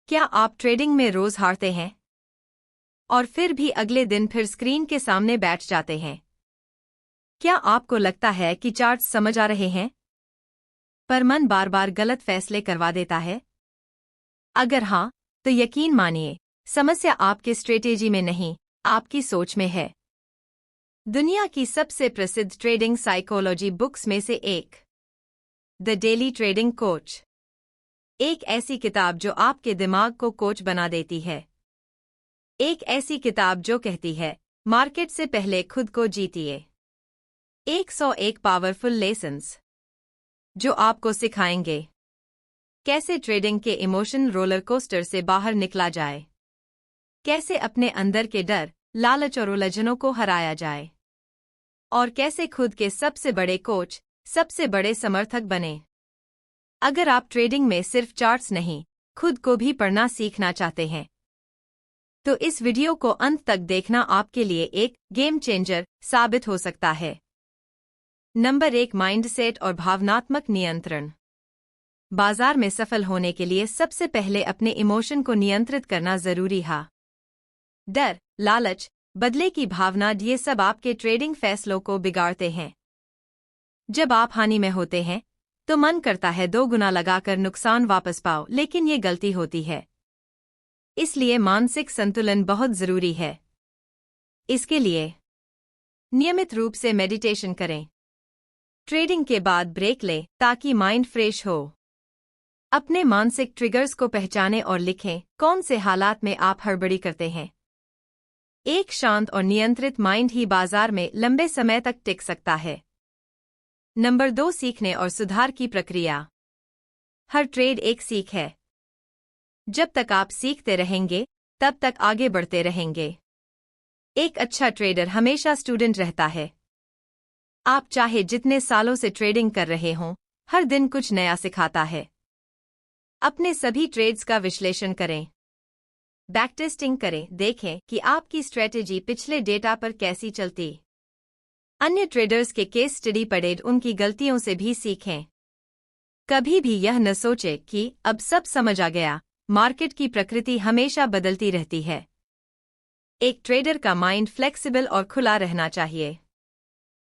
क्या आप ट्रेडिंग में रोज हारते हैं और फिर भी अगले दिन फिर स्क्रीन के सामने बैठ जाते हैं? क्या आपको लगता है कि चार्ट्स समझ आ रहे हैं, पर मन बार बार गलत फैसले करवा देता है? अगर हाँ, तो यकीन मानिए, समस्या आपके स्ट्रेटेजी में नहीं, आपकी सोच में है। दुनिया की सबसे प्रसिद्ध ट्रेडिंग साइकोलॉजी बुक्स में से एक, द डेली ट्रेडिंग कोच, एक ऐसी किताब जो आपके दिमाग को कोच बना देती है। एक ऐसी किताब जो कहती है, मार्केट से पहले खुद को जीतिए। 101 पावरफुल लेसन्स जो आपको सिखाएंगे कैसे ट्रेडिंग के इमोशन रोलर कोस्टर से बाहर निकला जाए, कैसे अपने अंदर के डर, लालच और उलझनों को हराया जाए, और कैसे खुद के सबसे बड़े कोच, सबसे बड़े समर्थक बने। अगर आप ट्रेडिंग में सिर्फ चार्ट्स नहीं, खुद को भी पढ़ना सीखना चाहते हैं, तो इस वीडियो को अंत तक देखना आपके लिए एक गेम चेंजर साबित हो सकता है। नंबर 1, माइंडसेट और भावनात्मक नियंत्रण। बाजार में सफल होने के लिए सबसे पहले अपने इमोशन को नियंत्रित करना जरूरी है। डर, लालच, बदले की भावना, ये सब आपके ट्रेडिंग फैसलों को बिगाड़ते हैं। जब आप हानि में होते हैं तो मन करता है 2 गुना लगाकर नुकसान वापस पाओ, लेकिन ये गलती होती है। इसलिए मानसिक संतुलन बहुत जरूरी है। इसके लिए नियमित रूप से मेडिटेशन करें। ट्रेडिंग के बाद ब्रेक लें ताकि माइंड फ्रेश हो। अपने मानसिक ट्रिगर्स को पहचानें और लिखें कौन से हालात में आप हड़बड़ी करते हैं। एक शांत और नियंत्रित माइंड ही बाजार में लंबे समय तक टिक सकता है। नंबर 2, सीखने और सुधार की प्रक्रिया। हर ट्रेड एक सीख है। जब तक आप सीखते रहेंगे, तब तक आगे बढ़ते रहेंगे। एक अच्छा ट्रेडर हमेशा स्टूडेंट रहता है। आप चाहे जितने सालों से ट्रेडिंग कर रहे हों, हर दिन कुछ नया सिखाता है। अपने सभी ट्रेड्स का विश्लेषण करें, बैकटेस्टिंग करें, देखें कि आपकी स्ट्रेटेजी पिछले डेटा पर कैसी चलती। अन्य ट्रेडर्स के केस स्टडी पढ़ें, उनकी गलतियों से भी सीखें। कभी भी यह न सोचें कि अब सब समझ आ गया। मार्केट की प्रकृति हमेशा बदलती रहती है। एक ट्रेडर का माइंड फ्लेक्सिबल और खुला रहना चाहिए।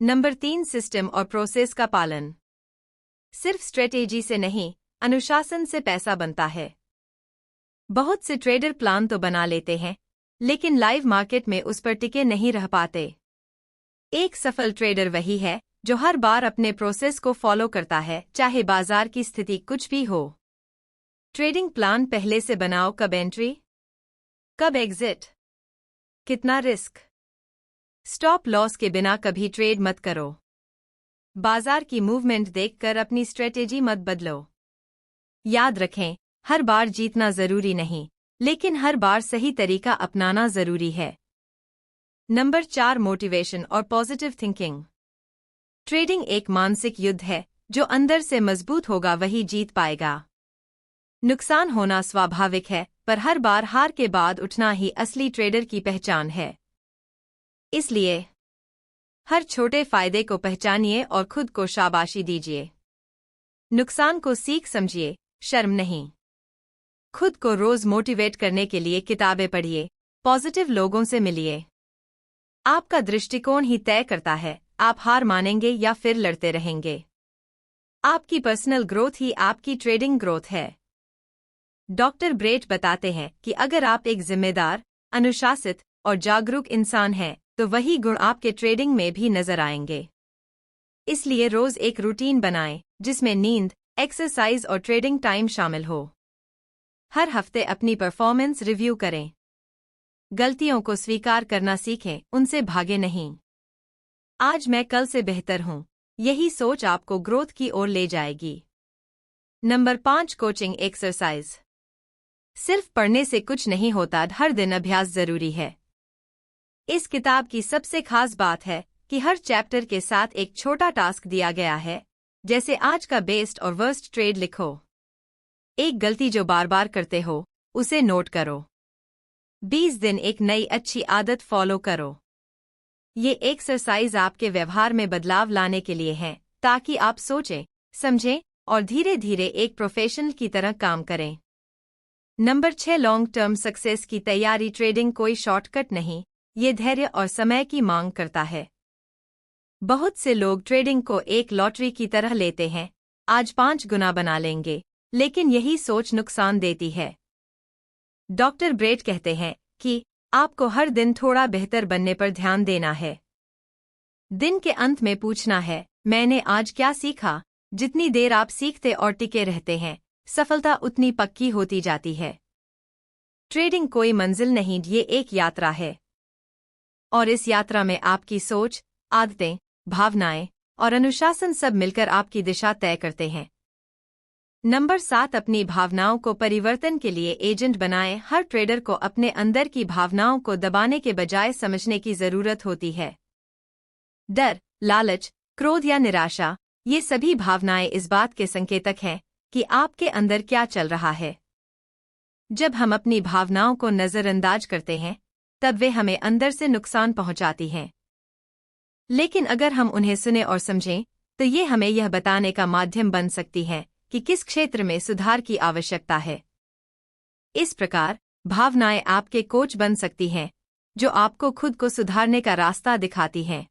नंबर 3, सिस्टम और प्रोसेस का पालन। सिर्फ स्ट्रेटेजी से नहीं, अनुशासन से पैसा बनता है। बहुत से ट्रेडर प्लान तो बना लेते हैं, लेकिन लाइव मार्केट में उस पर टिके नहीं रह पाते। एक सफल ट्रेडर वही है जो हर बार अपने प्रोसेस को फॉलो करता है, चाहे बाजार की स्थिति कुछ भी हो। ट्रेडिंग प्लान पहले से बनाओ, कब एंट्री, कब एग्जिट, कितना रिस्क। स्टॉप लॉस के बिना कभी ट्रेड मत करो। बाजार की मूवमेंट देखकर अपनी स्ट्रेटेजी मत बदलो। याद रखें, हर बार जीतना जरूरी नहीं, लेकिन हर बार सही तरीका अपनाना जरूरी है। नंबर 4, मोटिवेशन और पॉजिटिव थिंकिंग। ट्रेडिंग एक मानसिक युद्ध है। जो अंदर से मजबूत होगा वही जीत पाएगा। नुकसान होना स्वाभाविक है, पर हर बार हार के बाद उठना ही असली ट्रेडर की पहचान है। इसलिए हर छोटे फायदे को पहचानिए और खुद को शाबाशी दीजिए। नुकसान को सीख समझिए, शर्म नहीं। खुद को रोज मोटिवेट करने के लिए किताबें पढ़िए, पॉजिटिव लोगों से मिलिए। आपका दृष्टिकोण ही तय करता है आप हार मानेंगे या फिर लड़ते रहेंगे। आपकी पर्सनल ग्रोथ ही आपकी ट्रेडिंग ग्रोथ है। डॉक्टर ब्रेट बताते हैं कि अगर आप एक जिम्मेदार, अनुशासित और जागरूक इंसान हैं, तो वही गुण आपके ट्रेडिंग में भी नजर आएंगे। इसलिए रोज एक रूटीन बनाएं जिसमें नींद, एक्सरसाइज और ट्रेडिंग टाइम शामिल हो। हर हफ्ते अपनी परफॉर्मेंस रिव्यू करें। गलतियों को स्वीकार करना सीखें, उनसे भागे नहीं। आज मैं कल से बेहतर हूं, यही सोच आपको ग्रोथ की ओर ले जाएगी। Number 5, coaching exercise. सिर्फ पढ़ने से कुछ नहीं होता, हर दिन अभ्यास जरूरी है। इस किताब की सबसे खास बात है कि हर चैप्टर के साथ एक छोटा टास्क दिया गया है, जैसे आज का बेस्ट और वर्स्ट ट्रेड लिखो। एक गलती जो बार बार करते हो, उसे नोट करो। 20 दिन एक नई अच्छी आदत फॉलो करो। ये एक्सरसाइज आपके व्यवहार में बदलाव लाने के लिए है, ताकि आप सोचें, समझें और धीरे धीरे एक प्रोफेशनल की तरह काम करें। नंबर 6, लॉन्ग टर्म सक्सेस की तैयारी। ट्रेडिंग कोई शॉर्टकट नहीं, ये धैर्य और समय की मांग करता है। बहुत से लोग ट्रेडिंग को एक लॉटरी की तरह लेते हैं, आज 5 गुना बना लेंगे, लेकिन यही सोच नुकसान देती है। डॉक्टर ब्रेट कहते हैं कि आपको हर दिन थोड़ा बेहतर बनने पर ध्यान देना है। दिन के अंत में पूछना है, मैंने आज क्या सीखा? जितनी देर आप सीखते और टिके रहते हैं, सफलता उतनी पक्की होती जाती है। ट्रेडिंग कोई मंजिल नहीं, ये एक यात्रा है। और इस यात्रा में आपकी सोच, आदतें, भावनाएं और अनुशासन सब मिलकर आपकी दिशा तय करते हैं। नंबर 7, अपनी भावनाओं को परिवर्तन के लिए एजेंट बनाएं। हर ट्रेडर को अपने अंदर की भावनाओं को दबाने के बजाय समझने की जरूरत होती है। डर, लालच, क्रोध या निराशा, ये सभी भावनाएं इस बात के संकेतक हैं कि आपके अंदर क्या चल रहा है। जब हम अपनी भावनाओं को नजरअंदाज करते हैं, तब वे हमें अंदर से नुकसान पहुंचाती हैं। लेकिन अगर हम उन्हें सुने और समझें, तो ये हमें यह बताने का माध्यम बन सकती हैं कि किस क्षेत्र में सुधार की आवश्यकता है। इस प्रकार भावनाएं आपके कोच बन सकती हैं, जो आपको खुद को सुधारने का रास्ता दिखाती हैं।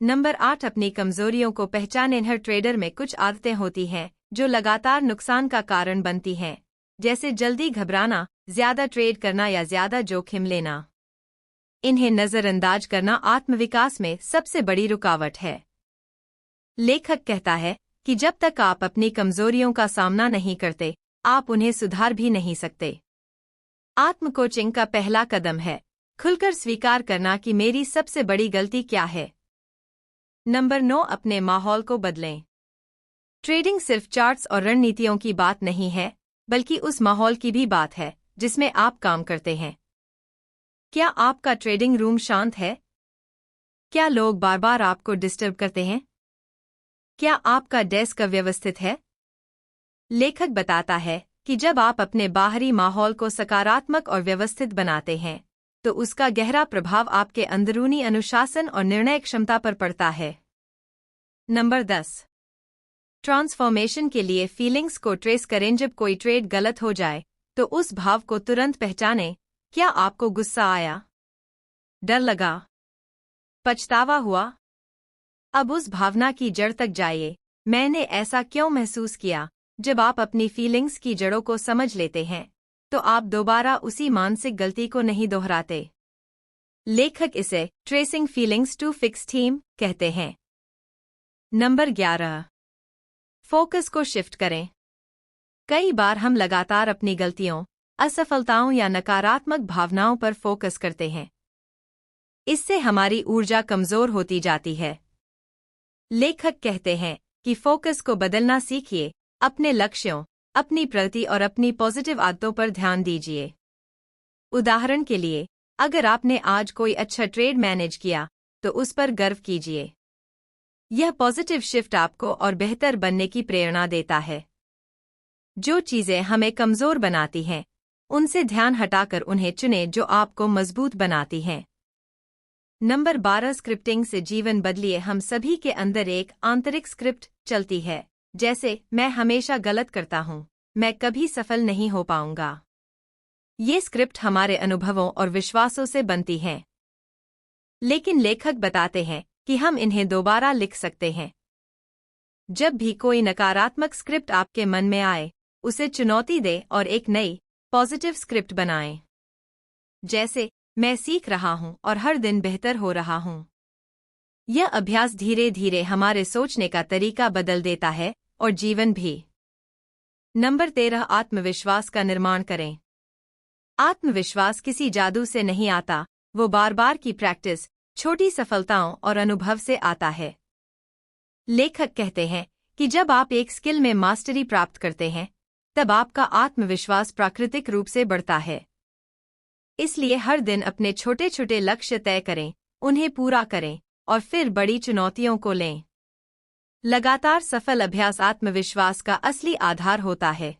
नंबर 8, अपनी कमजोरियों को पहचानें। हर ट्रेडर में कुछ आदतें होती हैं जो लगातार नुकसान का कारण बनती हैं, जैसे जल्दी घबराना, ज्यादा ट्रेड करना या ज्यादा जोखिम लेना। इन्हें नजरअंदाज करना आत्मविकास में सबसे बड़ी रुकावट है। लेखक कहता है कि जब तक आप अपनी कमजोरियों का सामना नहीं करते, आप उन्हें सुधार भी नहीं सकते। आत्म कोचिंग का पहला कदम है खुलकर स्वीकार करना कि मेरी सबसे बड़ी गलती क्या है। नंबर 9, अपने माहौल को बदलें। ट्रेडिंग सिर्फ चार्ट्स और रणनीतियों की बात नहीं है, बल्कि उस माहौल की भी बात है जिसमें आप काम करते हैं। क्या आपका ट्रेडिंग रूम शांत है? क्या लोग बार बार आपको डिस्टर्ब करते हैं? क्या आपका डेस्क व्यवस्थित है? लेखक बताता है कि जब आप अपने बाहरी माहौल को सकारात्मक और व्यवस्थित बनाते हैं, तो उसका गहरा प्रभाव आपके अंदरूनी अनुशासन और निर्णय क्षमता पर पड़ता है। नंबर 10, ट्रांसफॉर्मेशन के लिए फीलिंग्स को ट्रेस करें। जब कोई ट्रेड गलत हो जाए, तो उस भाव को तुरंत पहचानें। क्या आपको गुस्सा आया? डर लगा? पछतावा हुआ? अब उस भावना की जड़ तक जाइए। मैंने ऐसा क्यों महसूस किया? जब आप अपनी फीलिंग्स की जड़ों को समझ लेते हैं, तो आप दोबारा उसी मानसिक गलती को नहीं दोहराते। लेखक इसे tracing feelings to fix theme कहते हैं। नंबर 11, फोकस को शिफ्ट करें। कई बार हम लगातार अपनी गलतियों, असफलताओं या नकारात्मक भावनाओं पर फोकस करते हैं। इससे हमारी ऊर्जा कमजोर होती जाती है। लेखक कहते हैं कि फोकस को बदलना सीखिए, अपने लक्ष्यों, अपनी प्रगति और अपनी पॉजिटिव आदतों पर ध्यान दीजिए। उदाहरण के लिए, अगर आपने आज कोई अच्छा ट्रेड मैनेज किया, तो उस पर गर्व कीजिए। यह पॉजिटिव शिफ्ट आपको और बेहतर बनने की प्रेरणा देता है। जो चीजें हमें कमजोर बनाती हैं, उनसे ध्यान हटाकर उन्हें चुनें जो आपको मजबूत बनाती हैं। नंबर 12, स्क्रिप्टिंग से जीवन बदलिए। हम सभी के अंदर एक आंतरिक स्क्रिप्ट चलती है, जैसे मैं हमेशा गलत करता हूं, मैं कभी सफल नहीं हो पाऊंगा। ये स्क्रिप्ट हमारे अनुभवों और विश्वासों से बनती हैं। लेकिन लेखक बताते हैं कि हम इन्हें दोबारा लिख सकते हैं। जब भी कोई नकारात्मक स्क्रिप्ट आपके मन में आए, उसे चुनौती दें और एक नई, पॉजिटिव स्क्रिप्ट बनाएं। जैसे, मैं सीख रहा हूं और हर दिन बेहतर हो रहा हूं। यह अभ्यास धीरे धीरे हमारे सोचने का तरीका बदल देता है और जीवन भी। नंबर 13, आत्मविश्वास का निर्माण करें। आत्मविश्वास किसी जादू से नहीं आता, वो बार बार की प्रैक्टिस, छोटी सफलताओं और अनुभव से आता है। लेखक कहते हैं कि जब आप एक स्किल में मास्टरी प्राप्त करते हैं, तब आपका आत्मविश्वास प्राकृतिक रूप से बढ़ता है। इसलिए हर दिन अपने छोटे छोटे लक्ष्य तय करें, उन्हें पूरा करें और फिर बड़ी चुनौतियों को लें। लगातार सफल अभ्यास आत्मविश्वास का असली आधार होता है।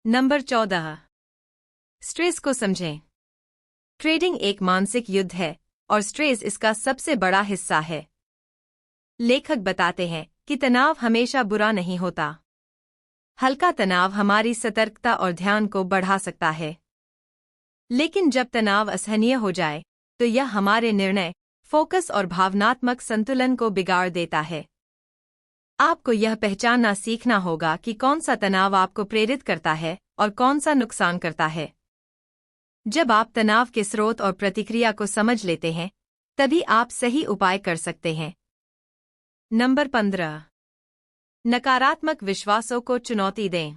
नंबर 14, स्ट्रेस को समझें। ट्रेडिंग एक मानसिक युद्ध है और स्ट्रेस इसका सबसे बड़ा हिस्सा है। लेखक बताते हैं कि तनाव हमेशा बुरा नहीं होता। हल्का तनाव हमारी सतर्कता और ध्यान को बढ़ा सकता है, लेकिन जब तनाव असहनीय हो जाए तो यह हमारे निर्णय, फोकस और भावनात्मक संतुलन को बिगाड़ देता है। आपको यह पहचानना सीखना होगा कि कौन सा तनाव आपको प्रेरित करता है और कौन सा नुकसान करता है। जब आप तनाव के स्रोत और प्रतिक्रिया को समझ लेते हैं, तभी आप सही उपाय कर सकते हैं। नंबर 15। नकारात्मक विश्वासों को चुनौती दें।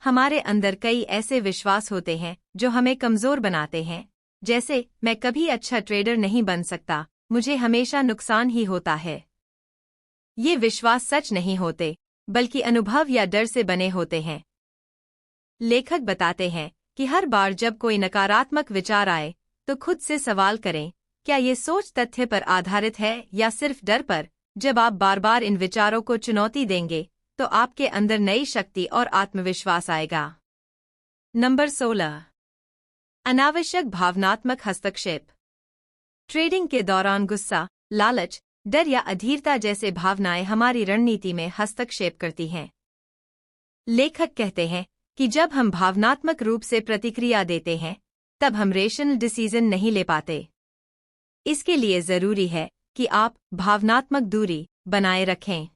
हमारे अंदर कई ऐसे विश्वास होते हैं जो हमें कमजोर बनाते हैं, जैसे मैं कभी अच्छा ट्रेडर नहीं बन सकता, मुझे हमेशा नुकसान ही होता है। ये विश्वास सच नहीं होते, बल्कि अनुभव या डर से बने होते हैं। लेखक बताते हैं कि हर बार जब कोई नकारात्मक विचार आए तो खुद से सवाल करें, क्या ये सोच तथ्य पर आधारित है या सिर्फ डर पर। जब आप बार बार इन विचारों को चुनौती देंगे तो आपके अंदर नई शक्ति और आत्मविश्वास आएगा। नंबर 16। अनावश्यक भावनात्मक हस्तक्षेप। ट्रेडिंग के दौरान गुस्सा, लालच, डर या अधीरता जैसे भावनाएं हमारी रणनीति में हस्तक्षेप करती हैं। लेखक कहते हैं कि जब हम भावनात्मक रूप से प्रतिक्रिया देते हैं, तब हम रेशनल डिसीजन नहीं ले पाते। इसके लिए जरूरी है कि आप भावनात्मक दूरी बनाए रखें।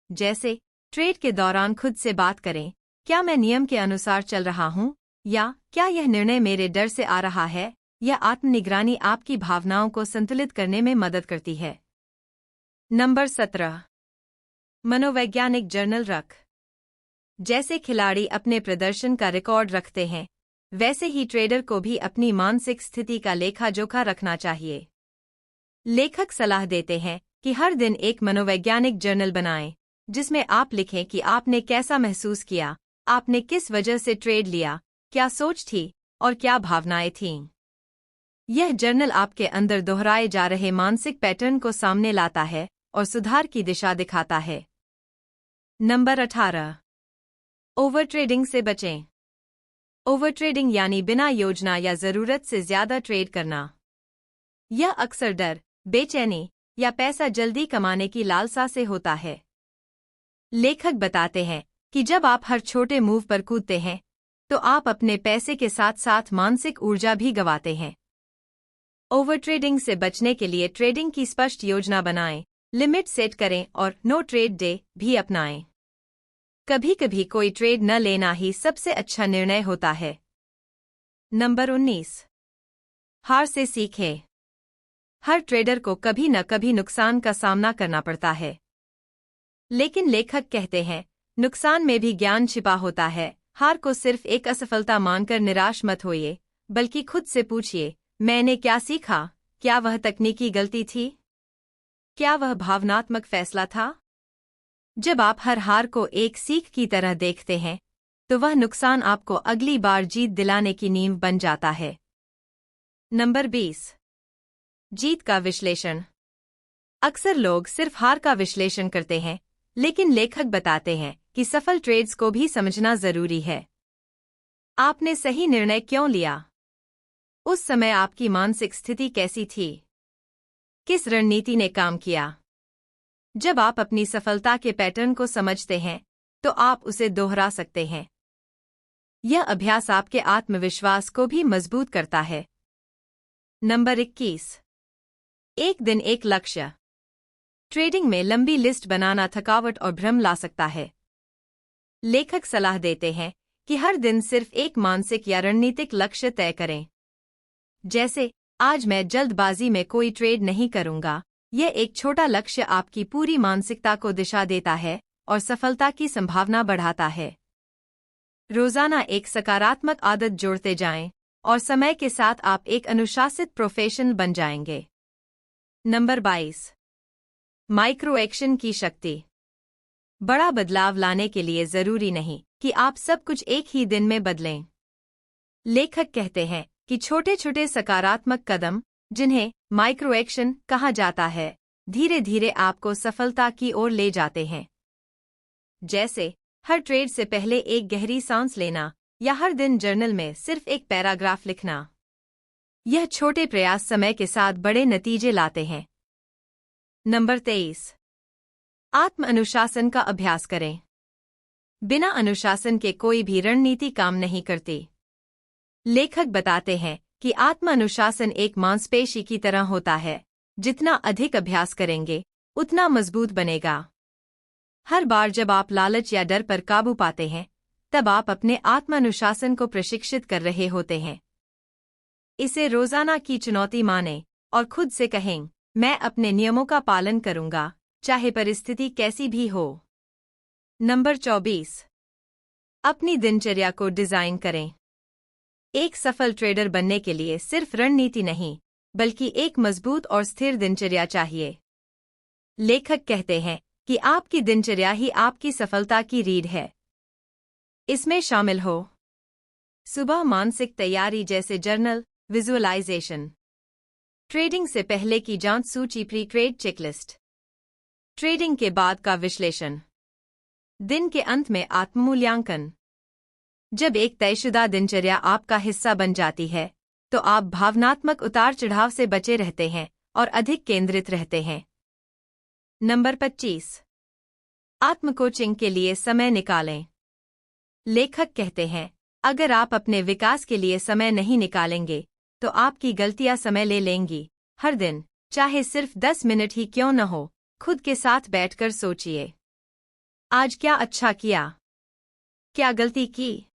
जैसे ट्रेड के दौरान खुद से बात करें, क्या मैं नियम के अनुसार चल रहा हूं, या क्या यह निर्णय मेरे डर से आ रहा है। यह आत्मनिगरानी आपकी भावनाओं को संतुलित करने में मदद करती है। नंबर 17। मनोवैज्ञानिक जर्नल रख। जैसे खिलाड़ी अपने प्रदर्शन का रिकॉर्ड रखते हैं, वैसे ही ट्रेडर को भी अपनी मानसिक स्थिति का लेखा जोखा रखना चाहिए। लेखक सलाह देते हैं कि हर दिन एक मनोवैज्ञानिक जर्नल बनाएं, जिसमें आप लिखें कि आपने कैसा महसूस किया, आपने किस वजह से ट्रेड लिया, क्या सोच थी और क्या भावनाएं थीं। यह जर्नल आपके अंदर दोहराए जा रहे मानसिक पैटर्न को सामने लाता है और सुधार की दिशा दिखाता है। नंबर 18। ओवर ट्रेडिंग से बचें। ओवर ट्रेडिंग यानी बिना योजना या जरूरत से ज्यादा ट्रेड करना। यह अक्सर डर, बेचैनी या पैसा जल्दी कमाने की लालसा से होता है। लेखक बताते हैं कि जब आप हर छोटे मूव पर कूदते हैं, तो आप अपने पैसे के साथ साथ मानसिक ऊर्जा भी गंवाते हैं। ओवर ट्रेडिंग से बचने के लिए ट्रेडिंग की स्पष्ट योजना बनाएं, लिमिट सेट करें और नो ट्रेड डे भी अपनाएं। कभी कभी कोई ट्रेड न लेना ही सबसे अच्छा निर्णय होता है। नंबर 19। हार से सीखें। हर ट्रेडर को कभी न कभी नुकसान का सामना करना पड़ता है, लेकिन लेखक कहते हैं नुकसान में भी ज्ञान छिपा होता है। हार को सिर्फ एक असफलता मानकर निराश मत होइए, बल्कि खुद से पूछिए, मैंने क्या सीखा। क्या वह तकनीकी गलती थी? क्या वह भावनात्मक फैसला था? जब आप हर हार को एक सीख की तरह देखते हैं, तो वह नुकसान आपको अगली बार जीत दिलाने की नींव बन जाता है। नंबर 20। जीत का विश्लेषण। अक्सर लोग सिर्फ हार का विश्लेषण करते हैं, लेकिन लेखक बताते हैं कि सफल ट्रेड्स को भी समझना जरूरी है। आपने सही निर्णय क्यों लिया? उस समय आपकी मानसिक स्थिति कैसी थी? किस रणनीति ने काम किया? जब आप अपनी सफलता के पैटर्न को समझते हैं, तो आप उसे दोहरा सकते हैं। यह अभ्यास आपके आत्मविश्वास को भी मजबूत करता है। नंबर 21। एक दिन एक लक्ष्य। ट्रेडिंग में लंबी लिस्ट बनाना थकावट और भ्रम ला सकता है। लेखक सलाह देते हैं कि हर दिन सिर्फ एक मानसिक या रणनीतिक लक्ष्य तय करें। जैसे, आज मैं जल्दबाजी में कोई ट्रेड नहीं करूंगा। यह एक छोटा लक्ष्य आपकी पूरी मानसिकता को दिशा देता है और सफलता की संभावना बढ़ाता है। रोजाना एक सकारात्मक आदत जोड़ते जाएं और समय के साथ आप एक अनुशासित प्रोफेशनल बन जाएंगे। नंबर 22। माइक्रो एक्शन की शक्ति। बड़ा बदलाव लाने के लिए जरूरी नहीं कि आप सब कुछ एक ही दिन में बदलें। लेखक कहते हैं कि छोटे छोटे सकारात्मक कदम, जिन्हें माइक्रो एक्शन कहा जाता है, धीरे धीरे आपको सफलता की ओर ले जाते हैं। जैसे, हर ट्रेड से पहले एक गहरी सांस लेना या हर दिन जर्नल में सिर्फ एक पैराग्राफ लिखना। यह छोटे प्रयास समय के साथ बड़े नतीजे लाते हैं। नंबर 23। आत्म अनुशासन का अभ्यास करें। बिना अनुशासन के कोई भी रणनीति काम नहीं करती। लेखक बताते हैं कि आत्म अनुशासन एक मांसपेशी की तरह होता है, जितना अधिक अभ्यास करेंगे उतना मजबूत बनेगा। हर बार जब आप लालच या डर पर काबू पाते हैं, तब आप अपने आत्म अनुशासन को प्रशिक्षित कर रहे होते हैं। इसे रोजाना की चुनौती मानें और खुद से कहें, मैं अपने नियमों का पालन करूंगा, चाहे परिस्थिति कैसी भी हो। नंबर 24। अपनी दिनचर्या को डिजाइन करें। एक सफल ट्रेडर बनने के लिए सिर्फ रणनीति नहीं, बल्कि एक मजबूत और स्थिर दिनचर्या चाहिए। लेखक कहते हैं कि आपकी दिनचर्या ही आपकी सफलता की रीढ़ है। इसमें शामिल हो सुबह मानसिक तैयारी जैसे जर्नल, विजुअलाइजेशन, ट्रेडिंग से पहले की जांच सूची, प्री ट्रेड चेकलिस्ट, ट्रेडिंग के बाद का विश्लेषण, दिन के अंत में आत्ममूल्यांकन। जब एक तयशुदा दिनचर्या आपका हिस्सा बन जाती है, तो आप भावनात्मक उतार चढ़ाव से बचे रहते हैं और अधिक केंद्रित रहते हैं। नंबर 25। आत्म कोचिंग के लिए समय निकालें। लेखक कहते हैं, अगर आप अपने विकास के लिए समय नहीं निकालेंगे, तो आपकी गलतियां समय ले लेंगी। हर दिन, चाहे सिर्फ 10 मिनट ही क्यों न हो, खुद के साथ बैठकर सोचिए, आज क्या अच्छा किया, क्या गलती की,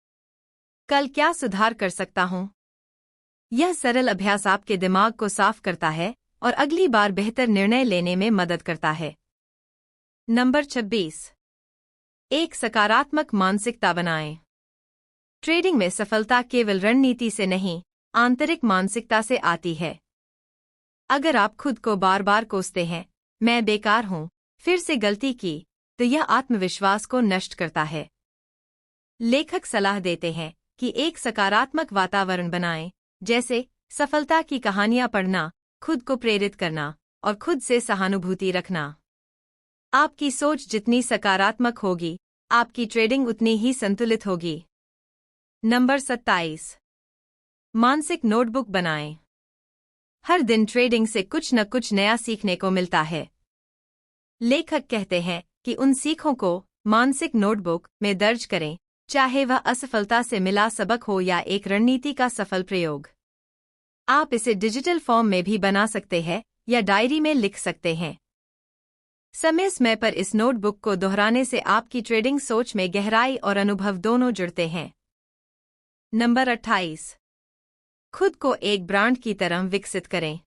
कल क्या सुधार कर सकता हूं। यह सरल अभ्यास आपके दिमाग को साफ करता है और अगली बार बेहतर निर्णय लेने में मदद करता है। नंबर 26। एक सकारात्मक मानसिकता बनाएं। ट्रेडिंग में सफलता केवल रणनीति से नहीं, आंतरिक मानसिकता से आती है। अगर आप खुद को बार बार कोसते हैं, मैं बेकार हूं, फिर से गलती की, तो यह आत्मविश्वास को नष्ट करता है। लेखक सलाह देते हैं कि एक सकारात्मक वातावरण बनाएं, जैसे सफलता की कहानियां पढ़ना, खुद को प्रेरित करना और खुद से सहानुभूति रखना। आपकी सोच जितनी सकारात्मक होगी, आपकी ट्रेडिंग उतनी ही संतुलित होगी। नंबर 27। मानसिक नोटबुक बनाएं। हर दिन ट्रेडिंग से कुछ न कुछ नया सीखने को मिलता है। लेखक कहते हैं कि उन सीखों को मानसिक नोटबुक में दर्ज करें, चाहे वह असफलता से मिला सबक हो या एक रणनीति का सफल प्रयोग। आप इसे डिजिटल फॉर्म में भी बना सकते हैं या डायरी में लिख सकते हैं। समय समय पर इस नोटबुक को दोहराने से आपकी ट्रेडिंग सोच में गहराई और अनुभव दोनों जुड़ते हैं। नंबर 28। खुद को एक ब्रांड की तरह विकसित करें।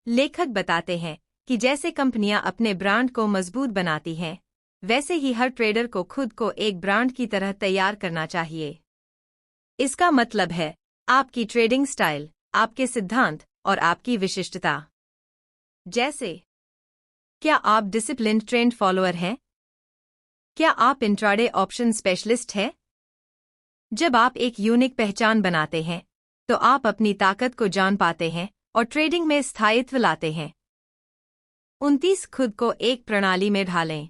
लेखक बताते हैं कि जैसे कंपनियां अपने ब्रांड को मजबूत बनाती हैं, वैसे ही हर ट्रेडर को खुद को एक ब्रांड की तरह तैयार करना चाहिए। इसका मतलब है आपकी ट्रेडिंग स्टाइल, आपके सिद्धांत और आपकी विशिष्टता। जैसे, क्या आप डिसिप्लिन्ड ट्रेंड फॉलोअर हैं? क्या आप इंट्राडे ऑप्शन स्पेशलिस्ट हैं? जब आप एक यूनिक पहचान बनाते हैं, तो आप अपनी ताकत को जान पाते हैं और ट्रेडिंग में स्थायित्व लाते हैं। 29। खुद को एक प्रणाली में ढालें।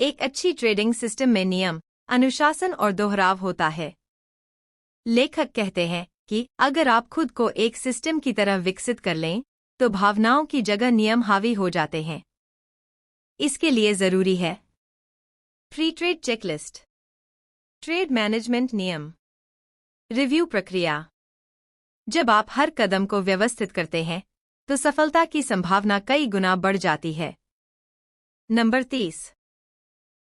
एक अच्छी ट्रेडिंग सिस्टम में नियम, अनुशासन और दोहराव होता है। लेखक कहते हैं कि अगर आप खुद को एक सिस्टम की तरह विकसित कर लें, तो भावनाओं की जगह नियम हावी हो जाते हैं। इसके लिए जरूरी है pre trade checklist, trade management नियम, रिव्यू प्रक्रिया। जब आप हर कदम को व्यवस्थित करते हैं, तो सफलता की संभावना कई गुना बढ़ जाती है। नंबर 30।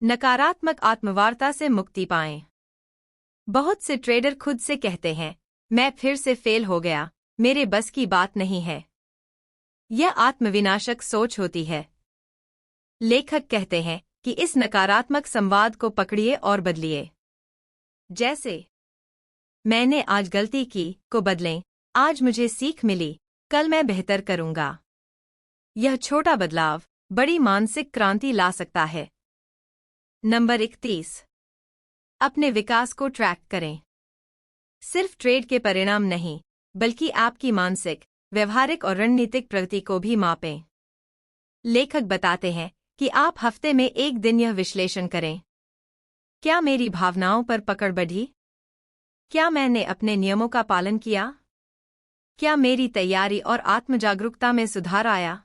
नकारात्मक आत्मवार्ता से मुक्ति पाएं। बहुत से ट्रेडर खुद से कहते हैं, मैं फिर से फेल हो गया, मेरे बस की बात नहीं है। यह आत्मविनाशक सोच होती है। लेखक कहते हैं कि इस नकारात्मक संवाद को पकड़िए और बदलिए। जैसे, मैंने आज गलती की को बदलें, आज मुझे सीख मिली, कल मैं बेहतर करूंगा। यह छोटा बदलाव बड़ी मानसिक क्रांति ला सकता है। नंबर 31। अपने विकास को ट्रैक करें। सिर्फ ट्रेड के परिणाम नहीं, बल्कि आपकी मानसिक, व्यवहारिक और रणनीतिक प्रगति को भी मापें। लेखक बताते हैं कि आप हफ्ते में एक दिन यह विश्लेषण करें, क्या मेरी भावनाओं पर पकड़ बढ़ी? क्या मैंने अपने नियमों का पालन किया? क्या मेरी तैयारी और आत्मजागरूकता में सुधार आया?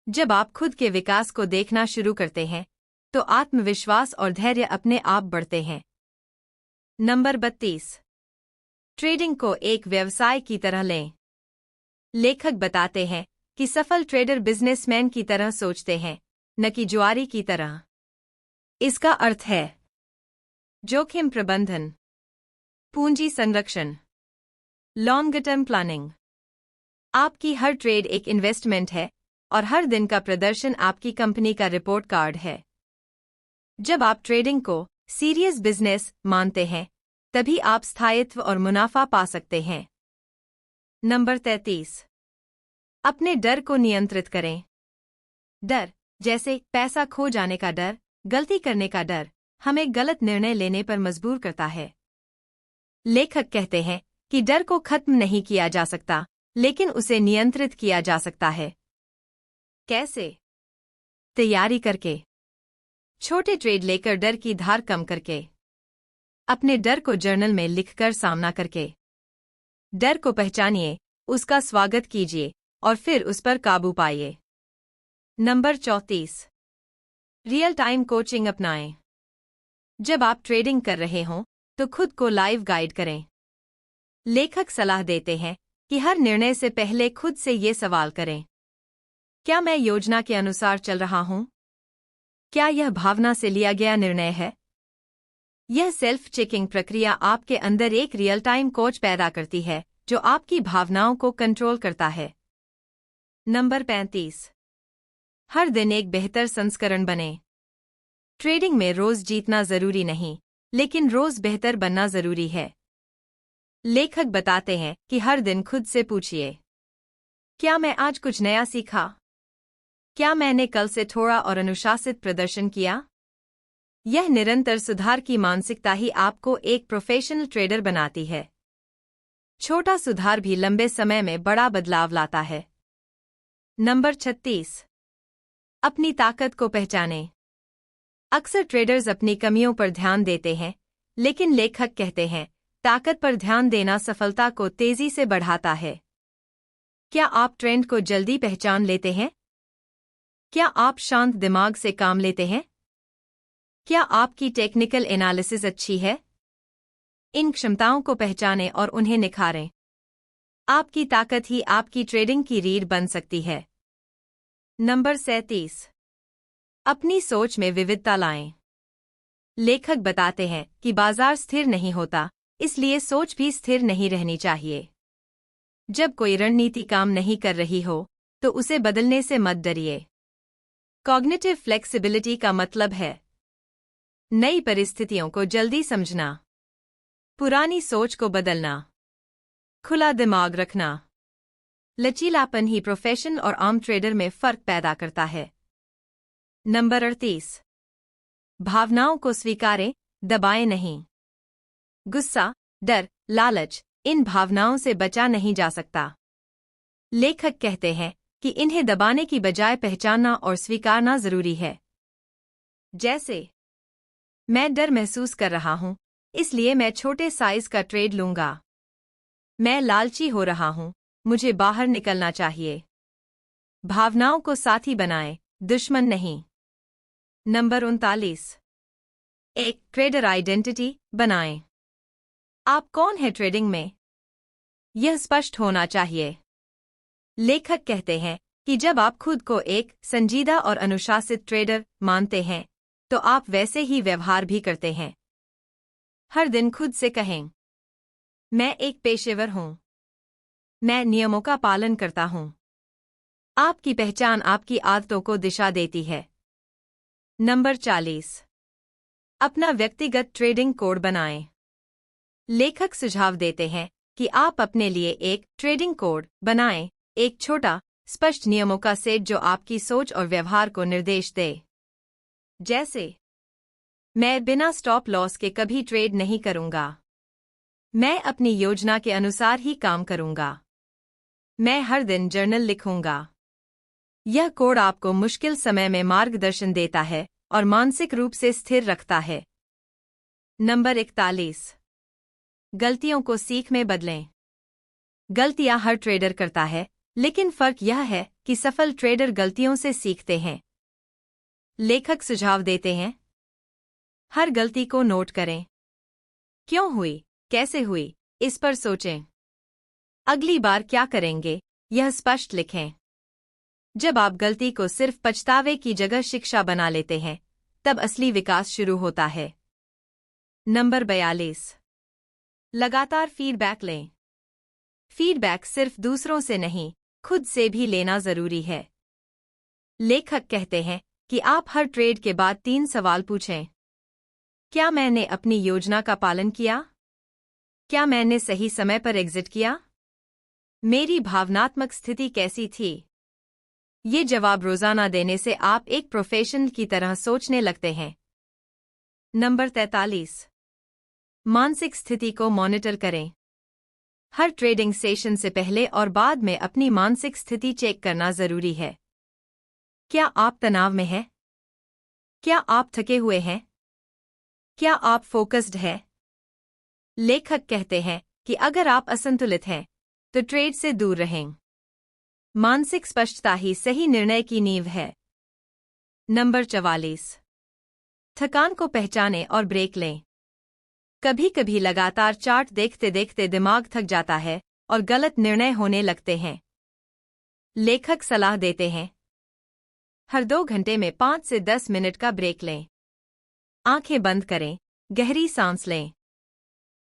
जब आप खुद के विकास को देखना शुरू करते हैं, तो आत्मविश्वास और धैर्य अपने आप बढ़ते हैं। नंबर 32। ट्रेडिंग को एक व्यवसाय की तरह लें। लेखक बताते हैं कि सफल ट्रेडर बिजनेसमैन की तरह सोचते हैं, न कि जुआरी की तरह। इसका अर्थ है जोखिम प्रबंधन, पूंजी संरक्षण, लॉन्ग टर्म प्लानिंग। आपकी हर ट्रेड एक इन्वेस्टमेंट है और हर दिन का प्रदर्शन आपकी कंपनी का रिपोर्ट कार्ड है। जब आप ट्रेडिंग को सीरियस बिजनेस मानते हैं, तभी आप स्थायित्व और मुनाफा पा सकते हैं। नंबर 33। अपने डर को नियंत्रित करें। डर, जैसे पैसा खो जाने का डर, गलती करने का डर, हमें गलत निर्णय लेने पर मजबूर करता है। लेखक कहते हैं कि डर को खत्म नहीं किया जा सकता, लेकिन उसे नियंत्रित किया जा सकता है। कैसे? तैयारी करके, छोटे ट्रेड लेकर डर की धार कम करके, अपने डर को जर्नल में लिखकर सामना करके। डर को पहचानिए, उसका स्वागत कीजिए और फिर उस पर काबू पाइए। नंबर 34। रियल टाइम कोचिंग अपनाएं। जब आप ट्रेडिंग कर रहे हों, तो खुद को लाइव गाइड करें। लेखक सलाह देते हैं कि हर निर्णय से पहले खुद से ये सवाल करें, क्या मैं योजना के अनुसार चल रहा हूं? क्या यह भावना से लिया गया निर्णय है? यह सेल्फ चेकिंग प्रक्रिया आपके अंदर एक रियल टाइम कोच पैदा करती है, जो आपकी भावनाओं को कंट्रोल करता है। नंबर 35। हर दिन एक बेहतर संस्करण बने। ट्रेडिंग में रोज जीतना जरूरी नहीं, लेकिन रोज बेहतर बनना जरूरी है। लेखक बताते हैं कि हर दिन खुद से पूछिए, क्या मैं आज कुछ नया सीखा? क्या मैंने कल से थोड़ा और अनुशासित प्रदर्शन किया? यह निरंतर सुधार की मानसिकता ही आपको एक प्रोफेशनल ट्रेडर बनाती है। छोटा सुधार भी लंबे समय में बड़ा बदलाव लाता है। नंबर 36। अपनी ताकत को पहचानें। अक्सर ट्रेडर्स अपनी कमियों पर ध्यान देते हैं, लेकिन लेखक कहते हैं, ताकत पर ध्यान देना सफलता को तेजी से बढ़ाता है। क्या आप ट्रेंड को जल्दी पहचान लेते हैं? क्या आप शांत दिमाग से काम लेते हैं? क्या आपकी टेक्निकल एनालिसिस अच्छी है? इन क्षमताओं को पहचानें और उन्हें निखारें। आपकी ताकत ही आपकी ट्रेडिंग की रीढ़ बन सकती है। नंबर 37। अपनी सोच में विविधता लाएं। लेखक बताते हैं कि बाजार स्थिर नहीं होता, इसलिए सोच भी स्थिर नहीं रहनी चाहिए। जब कोई रणनीति काम नहीं कर रही हो, तो उसे बदलने से मत डरिए। कॉग्निटिव फ्लेक्सिबिलिटी का मतलब है नई परिस्थितियों को जल्दी समझना, पुरानी सोच को बदलना, खुला दिमाग रखना। लचीलापन ही प्रोफेशन और आम ट्रेडर में फर्क पैदा करता है। नंबर 38। भावनाओं को स्वीकारें, दबाएं नहीं। गुस्सा, डर, लालच, इन भावनाओं से बचा नहीं जा सकता। लेखक कहते हैं कि इन्हें दबाने की बजाय पहचानना और स्वीकारना जरूरी है। जैसे, मैं डर महसूस कर रहा हूं, इसलिए मैं छोटे साइज का ट्रेड लूंगा। मैं लालची हो रहा हूं, मुझे बाहर निकलना चाहिए। भावनाओं को साथी बनाएं, दुश्मन नहीं। नंबर 39। एक ट्रेडर आइडेंटिटी बनाएं। आप कौन हैं ट्रेडिंग में? यह स्पष्ट होना चाहिए। लेखक कहते हैं कि जब आप खुद को एक संजीदा और अनुशासित ट्रेडर मानते हैं, तो आप वैसे ही व्यवहार भी करते हैं। हर दिन खुद से कहें, मैं एक पेशेवर हूं। मैं नियमों का पालन करता हूं। आपकी पहचान आपकी आदतों को दिशा देती है। नंबर 40। अपना व्यक्तिगत ट्रेडिंग कोड बनाएं। लेखक सुझाव देते हैं कि आप अपने लिए एक ट्रेडिंग कोड बनाएं, एक छोटा, स्पष्ट नियमों का सेट जो आपकी सोच और व्यवहार को निर्देश दे। जैसे, मैं बिना स्टॉप लॉस के कभी ट्रेड नहीं करूंगा। मैं अपनी योजना के अनुसार ही काम करूंगा। मैं हर दिन जर्नल लिखूंगा। यह कोड आपको मुश्किल समय में मार्गदर्शन देता है और मानसिक रूप से स्थिर रखता है। नंबर 41। गलतियों को सीख में बदलें। गलतियां हर ट्रेडर करता है, लेकिन फर्क यह है कि सफल ट्रेडर गलतियों से सीखते हैं। लेखक सुझाव देते हैं, हर गलती को नोट करें। क्यों हुई, कैसे हुई, इस पर सोचें। अगली बार क्या करेंगे, यह स्पष्ट लिखें। जब आप गलती को सिर्फ पछतावे की जगह शिक्षा बना लेते हैं, तब असली विकास शुरू होता है। नंबर 42। लगातार फीडबैक लें। फीडबैक सिर्फ दूसरों से नहीं, खुद से भी लेना जरूरी है। लेखक कहते हैं कि आप हर ट्रेड के बाद 3 सवाल पूछें। क्या मैंने अपनी योजना का पालन किया? क्या मैंने सही समय पर एग्जिट किया? मेरी भावनात्मक स्थिति कैसी थी? ये जवाब रोजाना देने से आप एक प्रोफेशनल की तरह सोचने लगते हैं। नंबर 43। मानसिक स्थिति को मॉनिटर करें। हर ट्रेडिंग सेशन से पहले और बाद में अपनी मानसिक स्थिति चेक करना जरूरी है। क्या आप तनाव में हैं? क्या आप थके हुए हैं? क्या आप फोकस्ड हैं? लेखक कहते हैं कि अगर आप असंतुलित हैं, तो ट्रेड से दूर रहें। मानसिक स्पष्टता ही सही निर्णय की नींव है। नंबर 44। थकान को पहचानें और ब्रेक लें। कभी कभी लगातार चार्ट देखते देखते दिमाग थक जाता है और गलत निर्णय होने लगते हैं। लेखक सलाह देते हैं, हर 2 घंटे में 5 से 10 मिनट का ब्रेक लें। आंखें बंद करें, गहरी सांस लें।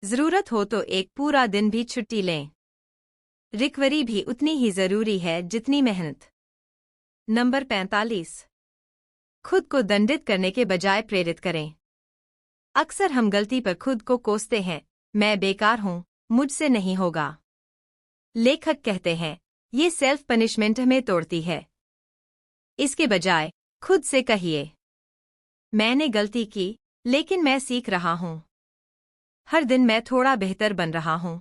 जरूरत हो तो एक पूरा दिन भी छुट्टी लें। रिकवरी भी उतनी ही जरूरी है जितनी मेहनत। नंबर 45। खुद को दंडित करने के बजाय प्रेरित करें। अक्सर हम गलती पर खुद को कोसते हैं, मैं बेकार हूं, मुझसे नहीं होगा। लेखक कहते हैं, ये सेल्फ पनिशमेंट हमें तोड़ती है। इसके बजाय खुद से कहिए, मैंने गलती की, लेकिन मैं सीख रहा हूं। हर दिन मैं थोड़ा बेहतर बन रहा हूं।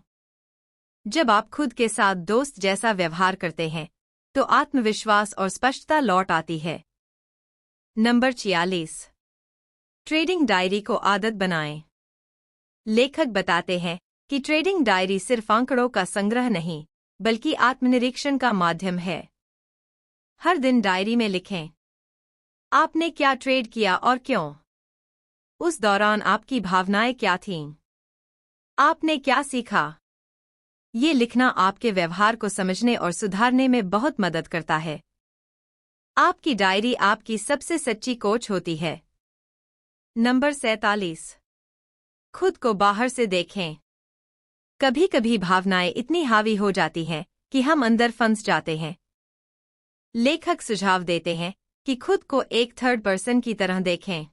जब आप खुद के साथ दोस्त जैसा व्यवहार करते हैं, तो आत्मविश्वास और स्पष्टता लौट आती है। नंबर 46। ट्रेडिंग डायरी को आदत बनाएं। लेखक बताते हैं कि ट्रेडिंग डायरी सिर्फ आंकड़ों का संग्रह नहीं, बल्कि आत्मनिरीक्षण का माध्यम है। हर दिन डायरी में लिखें, आपने क्या ट्रेड किया और क्यों? उस दौरान आपकी भावनाएं क्या थीं? आपने क्या सीखा? ये लिखना आपके व्यवहार को समझने और सुधारने में बहुत मदद करता है। आपकी डायरी आपकी सबसे सच्ची कोच होती है। नंबर 47। खुद को बाहर से देखें। कभी कभी भावनाएं इतनी हावी हो जाती हैं कि हम अंदर फंस जाते हैं। लेखक सुझाव देते हैं कि खुद को एक थर्ड पर्सन की तरह देखें,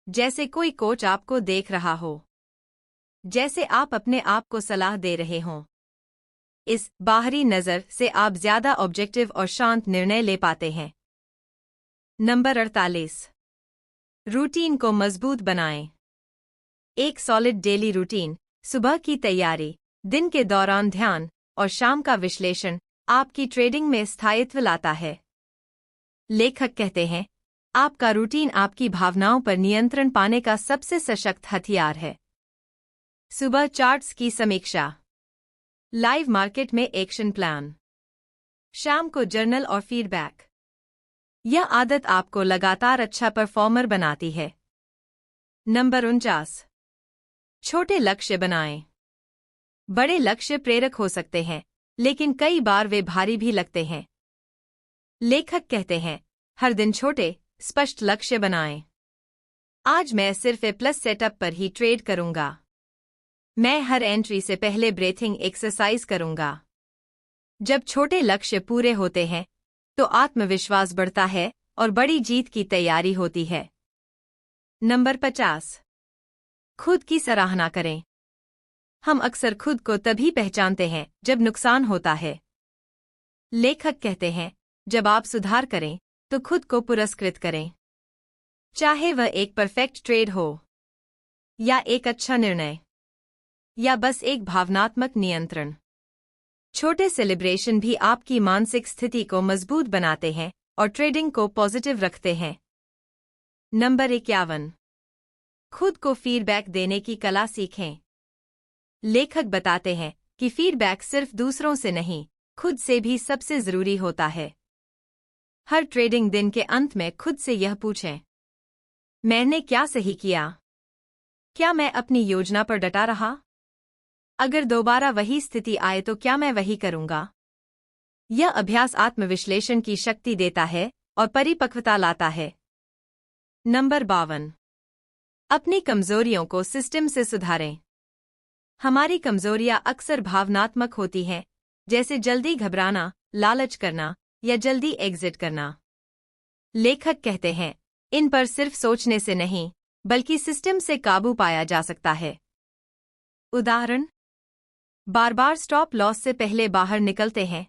जैसे कोई कोच आपको देख रहा हो, जैसे आप अपने आप को सलाह दे रहे हों। इस बाहरी नज़र से आप ज्यादा ऑब्जेक्टिव और शांत निर्णय ले पाते हैं। नंबर 48। रूटीन को मजबूत बनाएं। एक सॉलिड डेली रूटीन, सुबह की तैयारी, दिन के दौरान ध्यान और शाम का विश्लेषण आपकी ट्रेडिंग में स्थायित्व लाता है। लेखक कहते हैं, आपका रूटीन आपकी भावनाओं पर नियंत्रण पाने का सबसे सशक्त हथियार है। सुबह चार्ट्स की समीक्षा, लाइव मार्केट में एक्शन प्लान, शाम को जर्नल और फीडबैक। यह आदत आपको लगातार अच्छा परफॉर्मर बनाती है। नंबर 49। छोटे लक्ष्य बनाएं। बड़े लक्ष्य प्रेरक हो सकते हैं, लेकिन कई बार वे भारी भी लगते हैं। लेखक कहते हैं, हर दिन छोटे, स्पष्ट लक्ष्य बनाएं। आज मैं सिर्फ A+ सेटअप पर ही ट्रेड करूंगा। मैं हर एंट्री से पहले ब्रीथिंग एक्सरसाइज करूंगा। जब छोटे लक्ष्य पूरे होते हैं, तो आत्मविश्वास बढ़ता है और बड़ी जीत की तैयारी होती है। नंबर 50। खुद की सराहना करें। हम अक्सर खुद को तभी पहचानते हैं जब नुकसान होता है। लेखक कहते हैं, जब आप सुधार करें, तो खुद को पुरस्कृत करें। चाहे वह एक परफेक्ट ट्रेड हो, या एक अच्छा निर्णय, या बस एक भावनात्मक नियंत्रण। छोटे सेलिब्रेशन भी आपकी मानसिक स्थिति को मजबूत बनाते हैं और ट्रेडिंग को पॉजिटिव रखते हैं। नंबर 51। खुद को फीडबैक देने की कला सीखें। लेखक बताते हैं कि फीडबैक सिर्फ दूसरों से नहीं, खुद से भी सबसे जरूरी होता है। हर ट्रेडिंग दिन के अंत में खुद से यह पूछें, मैंने क्या सही किया? क्या मैं अपनी योजना पर डटा रहा? अगर दोबारा वही स्थिति आए तो क्या मैं वही करूंगा? यह अभ्यास आत्मविश्लेषण की शक्ति देता है और परिपक्वता लाता है। नंबर 52। अपनी कमजोरियों को सिस्टम से सुधारें। हमारी कमजोरियां अक्सर भावनात्मक होती हैं, जैसे जल्दी घबराना, लालच करना या जल्दी एग्जिट करना। लेखक कहते हैं, इन पर सिर्फ सोचने से नहीं, बल्कि सिस्टम से काबू पाया जा सकता है। उदाहरण, बार-बार स्टॉप लॉस से पहले बाहर निकलते हैं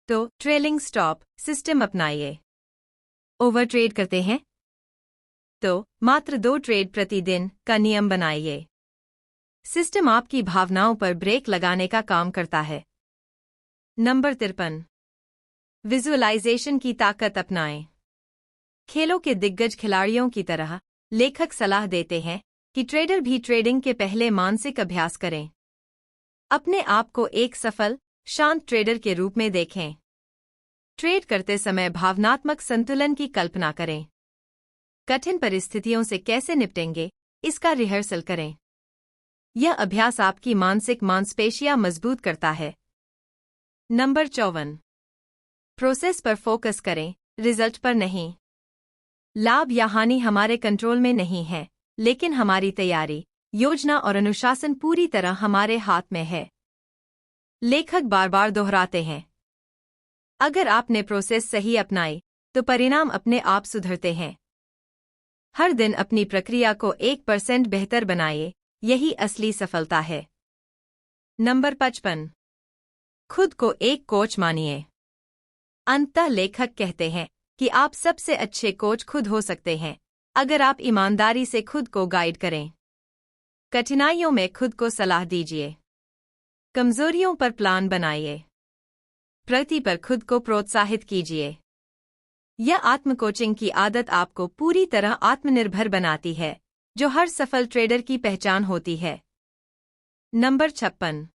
तो ट्रेलिंग स्टॉप सिस्टम अपनाइए। ओवर ट्रेड करते हैं तो मात्र 2 ट्रेड प्रतिदिन का नियम बनाइए। सिस्टम आपकी भावनाओं पर ब्रेक लगाने का काम करता है। नंबर 53। विजुअलाइजेशन की ताकत अपनाएं। खेलों के दिग्गज खिलाड़ियों की तरह लेखक सलाह देते हैं कि ट्रेडर भी ट्रेडिंग के पहले मानसिक अभ्यास करें। अपने आप को एक सफल, शांत ट्रेडर के रूप में देखें। ट्रेड करते समय भावनात्मक संतुलन की कल्पना करें। कठिन परिस्थितियों से कैसे निपटेंगे, इसका रिहर्सल करें। यह अभ्यास आपकी मानसिक मांसपेशियां मजबूत करता है। नंबर 54। प्रोसेस पर फोकस करें, रिजल्ट पर नहीं। लाभ या हानि हमारे कंट्रोल में नहीं है, लेकिन हमारी तैयारी, योजना और अनुशासन पूरी तरह हमारे हाथ में है। लेखक बार-बार दोहराते हैं, अगर आपने प्रोसेस सही अपनाई तो परिणाम अपने आप सुधरते हैं। हर दिन अपनी प्रक्रिया को 1% बेहतर बनाइए, यही असली सफलता है। नंबर 55। खुद को एक कोच मानिए। अंततः लेखक कहते हैं कि आप सबसे अच्छे कोच खुद हो सकते हैं, अगर आप ईमानदारी से खुद को गाइड करें। कठिनाइयों में खुद को सलाह दीजिए। कमजोरियों पर प्लान बनाइए। प्रगति पर खुद को प्रोत्साहित कीजिए। यह आत्म कोचिंग की आदत आपको पूरी तरह आत्मनिर्भर बनाती है, जो हर सफल ट्रेडर की पहचान होती है। नंबर 56।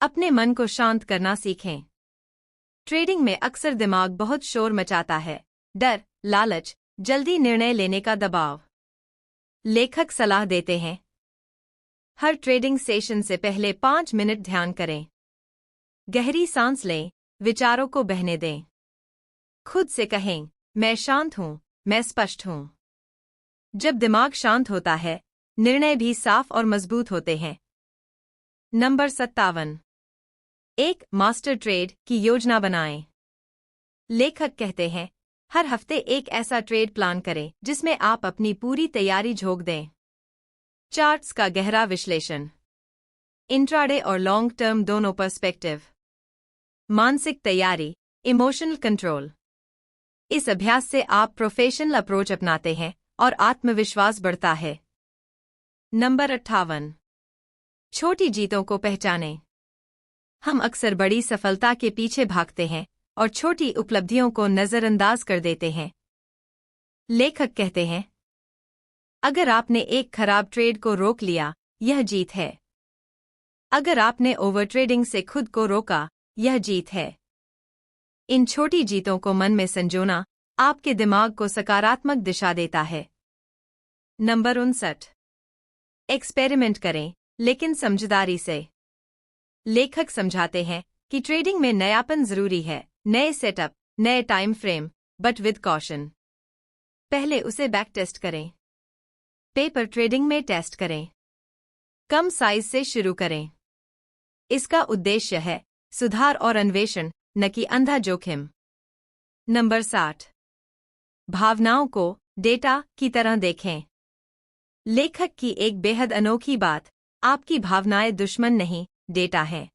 अपने मन को शांत करना सीखें। ट्रेडिंग में अक्सर दिमाग बहुत शोर मचाता है, डर, लालच, जल्दी निर्णय लेने का दबाव। लेखक सलाह देते हैं, हर ट्रेडिंग सेशन से पहले 5 मिनट ध्यान करें। गहरी सांस लें, विचारों को बहने दें। खुद से कहें, मैं शांत हूं, मैं स्पष्ट हूं। जब दिमाग शांत होता है, निर्णय भी साफ और मजबूत होते हैं। नंबर 57। एक मास्टर ट्रेड की योजना बनाएं। लेखक कहते हैं, हर हफ्ते एक ऐसा ट्रेड प्लान करें जिसमें आप अपनी पूरी तैयारी झोंक दें। चार्ट्स का गहरा विश्लेषण, इंट्राडे और लॉन्ग टर्म दोनों पर्सपेक्टिव, मानसिक तैयारी, इमोशनल कंट्रोल। इस अभ्यास से आप प्रोफेशनल अप्रोच अपनाते हैं और आत्मविश्वास बढ़ता है। नंबर 58। छोटी जीतों को पहचानें। हम अक्सर बड़ी सफलता के पीछे भागते हैं और छोटी उपलब्धियों को नजरअंदाज कर देते हैं। लेखक कहते हैं, अगर आपने एक खराब ट्रेड को रोक लिया, यह जीत है। अगर आपने ओवर ट्रेडिंग से खुद को रोका, यह जीत है। इन छोटी जीतों को मन में संजोना आपके दिमाग को सकारात्मक दिशा देता है। नंबर 59। एक्सपेरिमेंट करें, लेकिन समझदारी से। लेखक समझाते हैं कि ट्रेडिंग में नयापन जरूरी है, नए सेटअप, नए time frame, but with caution. पहले उसे बैक टेस्ट करें। पेपर ट्रेडिंग में टेस्ट करें। कम साइज से शुरू करें। इसका उद्देश्य है सुधार और अन्वेषण, न कि अंधा जोखिम। नंबर 60। भावनाओं को डेटा की तरह देखें। लेखक की एक बेहद अनोखी बात, आपकी भावनाएं दुश्मन नहीं, डेटा है।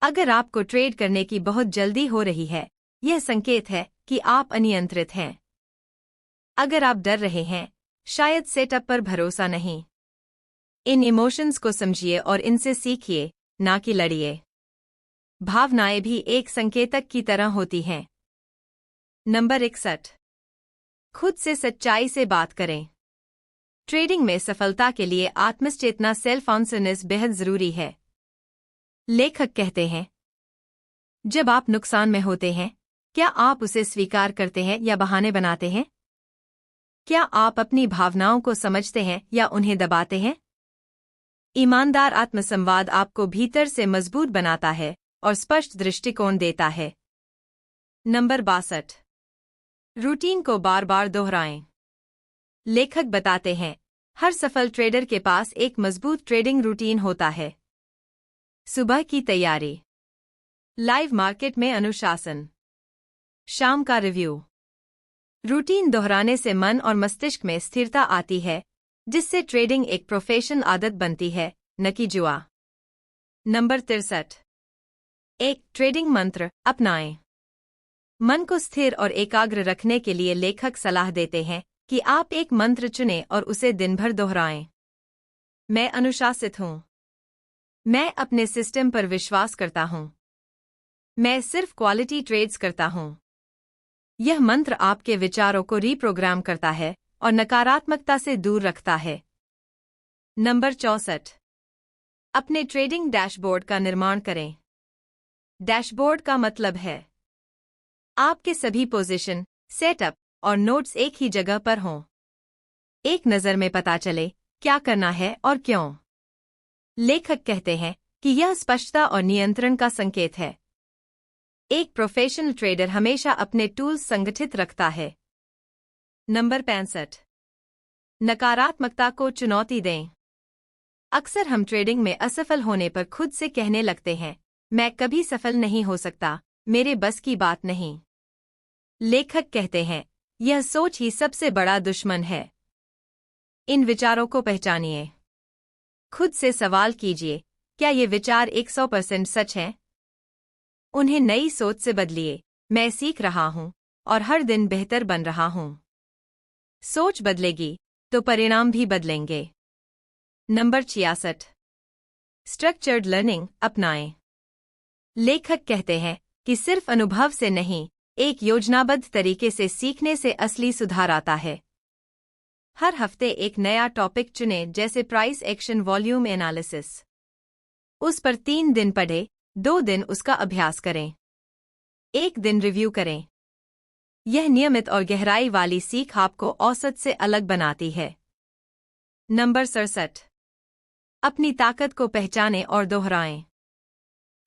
अगर आपको ट्रेड करने की बहुत जल्दी हो रही है, यह संकेत है कि आप अनियंत्रित हैं। अगर आप डर रहे हैं, शायद सेटअप पर भरोसा नहीं। इन इमोशंस को समझिए और इनसे सीखिए, ना कि लड़िए। भावनाएं भी एक संकेतक की तरह होती हैं। नंबर 61। खुद से सच्चाई से बात करें। ट्रेडिंग में सफलता के लिए आत्मचेतना, सेल्फ ऑनेस्टनेस बेहद जरूरी है। लेखक कहते हैं, जब आप नुकसान में होते हैं, क्या आप उसे स्वीकार करते हैं या बहाने बनाते हैं? क्या आप अपनी भावनाओं को समझते हैं या उन्हें दबाते हैं? ईमानदार आत्मसंवाद आपको भीतर से मजबूत बनाता है और स्पष्ट दृष्टिकोण देता है। नंबर 62। रूटीन को बार बार दोहराएं। लेखक बताते हैं, हर सफल ट्रेडर के पास एक मजबूत ट्रेडिंग रूटीन होता है। सुबह की तैयारी, लाइव मार्केट में अनुशासन, शाम का रिव्यू। रूटीन दोहराने से मन और मस्तिष्क में स्थिरता आती है, जिससे ट्रेडिंग एक प्रोफेशनल आदत बनती है, न कि जुआ। नंबर 63। एक ट्रेडिंग मंत्र अपनाएं। मन को स्थिर और एकाग्र रखने के लिए लेखक सलाह देते हैं कि आप एक मंत्र चुनें और उसे दिन भर दोहराएं। मैं अनुशासित हूं। मैं अपने सिस्टम पर विश्वास करता हूं। मैं सिर्फ क्वालिटी ट्रेड्स करता हूं। यह मंत्र आपके विचारों को रीप्रोग्राम करता है और नकारात्मकता से दूर रखता है। नंबर 64। अपने ट्रेडिंग डैशबोर्ड का निर्माण करें। डैशबोर्ड का मतलब है आपके सभी पोजीशन, सेटअप और नोट्स एक ही जगह पर हों। एक नज़र में पता चले क्या करना है और क्यों। लेखक कहते हैं कि यह स्पष्टता और नियंत्रण का संकेत है। एक प्रोफेशनल ट्रेडर हमेशा अपने टूल्स संगठित रखता है। नंबर 65। नकारात्मकता को चुनौती दें। अक्सर हम ट्रेडिंग में असफल होने पर खुद से कहने लगते हैं, मैं कभी सफल नहीं हो सकता, मेरे बस की बात नहीं। लेखक कहते हैं, यह सोच ही सबसे बड़ा दुश्मन है। इन विचारों को पहचानिए। खुद से सवाल कीजिए, क्या ये विचार 100% सच हैं? उन्हें नई सोच से बदलिए, मैं सीख रहा हूं और हर दिन बेहतर बन रहा हूं। सोच बदलेगी तो परिणाम भी बदलेंगे। नंबर 66। स्ट्रक्चर्ड लर्निंग अपनाएं। लेखक कहते हैं कि सिर्फ अनुभव से नहीं, एक योजनाबद्ध तरीके से सीखने से असली सुधार आता है। हर हफ्ते एक नया टॉपिक चुनें, जैसे प्राइस एक्शन वॉल्यूम एनालिसिस। उस पर 3 दिन पढ़ें, 2 दिन उसका अभ्यास करें। 1 दिन रिव्यू करें। यह नियमित और गहराई वाली सीख आपको औसत से अलग बनाती है। नंबर 67। अपनी ताकत को पहचानें और दोहराएं।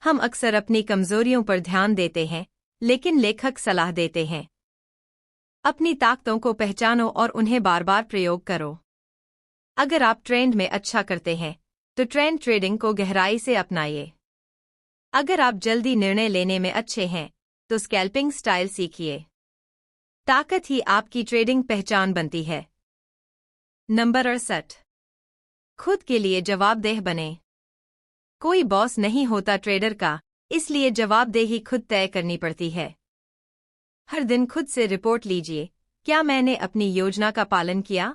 हम अक्सर अपनी कमजोरियों पर ध्यान देते हैं, लेकिन लेखक सलाह देते हैं, अपनी ताकतों को पहचानो और उन्हें बार बार प्रयोग करो। अगर आप ट्रेंड में अच्छा करते हैं, तो ट्रेंड ट्रेडिंग को गहराई से अपनाइए। अगर आप जल्दी निर्णय लेने में अच्छे हैं, तो स्कैल्पिंग स्टाइल सीखिए। ताकत ही आपकी ट्रेडिंग पहचान बनती है। नंबर 68। खुद के लिए जवाबदेह बने। कोई बॉस नहीं होता ट्रेडर का, इसलिए जवाबदेही खुद तय करनी पड़ती है। हर दिन खुद से रिपोर्ट लीजिए, क्या मैंने अपनी योजना का पालन किया?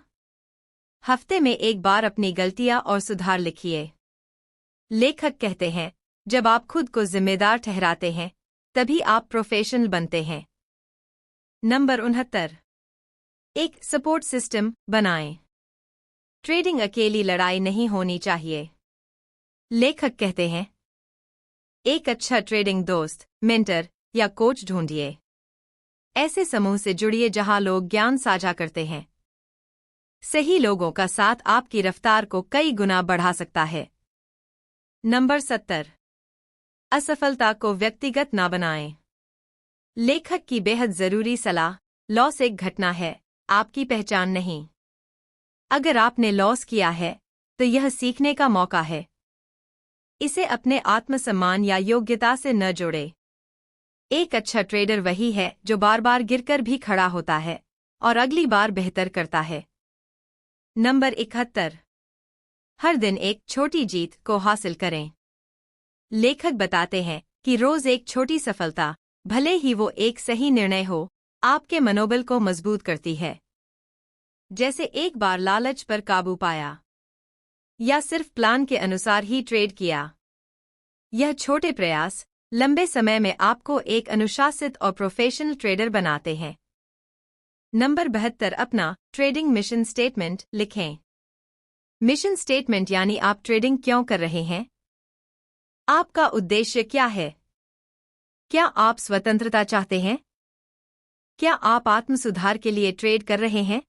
हफ्ते में एक बार अपनी गलतियां और सुधार लिखिए। लेखक कहते हैं, जब आप खुद को जिम्मेदार ठहराते हैं, तभी आप प्रोफेशनल बनते हैं। नंबर 69। एक सपोर्ट सिस्टम बनाएं। ट्रेडिंग अकेली लड़ाई नहीं होनी चाहिए। लेखक कहते हैं, एक अच्छा ट्रेडिंग दोस्त, मेंटर या कोच ढूंढिए। ऐसे समूह से जुड़िए जहां लोग ज्ञान साझा करते हैं। सही लोगों का साथ आपकी रफ्तार को कई गुना बढ़ा सकता है। नंबर 70। असफलता को व्यक्तिगत ना बनाएं। लेखक की बेहद जरूरी सलाह, लॉस एक घटना है, आपकी पहचान नहीं। अगर आपने लॉस किया है, तो यह सीखने का मौका है। इसे अपने आत्मसम्मान या योग्यता से न जोड़े। एक अच्छा ट्रेडर वही है जो बार बार गिरकर भी खड़ा होता है और अगली बार बेहतर करता है। नंबर 71। हर दिन एक छोटी जीत को हासिल करें। लेखक बताते हैं कि रोज एक छोटी सफलता, भले ही वो एक सही निर्णय हो, आपके मनोबल को मजबूत करती है। जैसे एक बार लालच पर काबू पाया, या सिर्फ प्लान के अनुसार ही ट्रेड किया। यह छोटे प्रयास लंबे समय में आपको एक अनुशासित और प्रोफेशनल ट्रेडर बनाते हैं। नंबर 72। अपना ट्रेडिंग मिशन स्टेटमेंट लिखें। मिशन स्टेटमेंट यानी आप ट्रेडिंग क्यों कर रहे हैं? आपका उद्देश्य क्या है? क्या आप स्वतंत्रता चाहते हैं, क्या आप आत्म सुधार के लिए ट्रेड कर रहे हैं?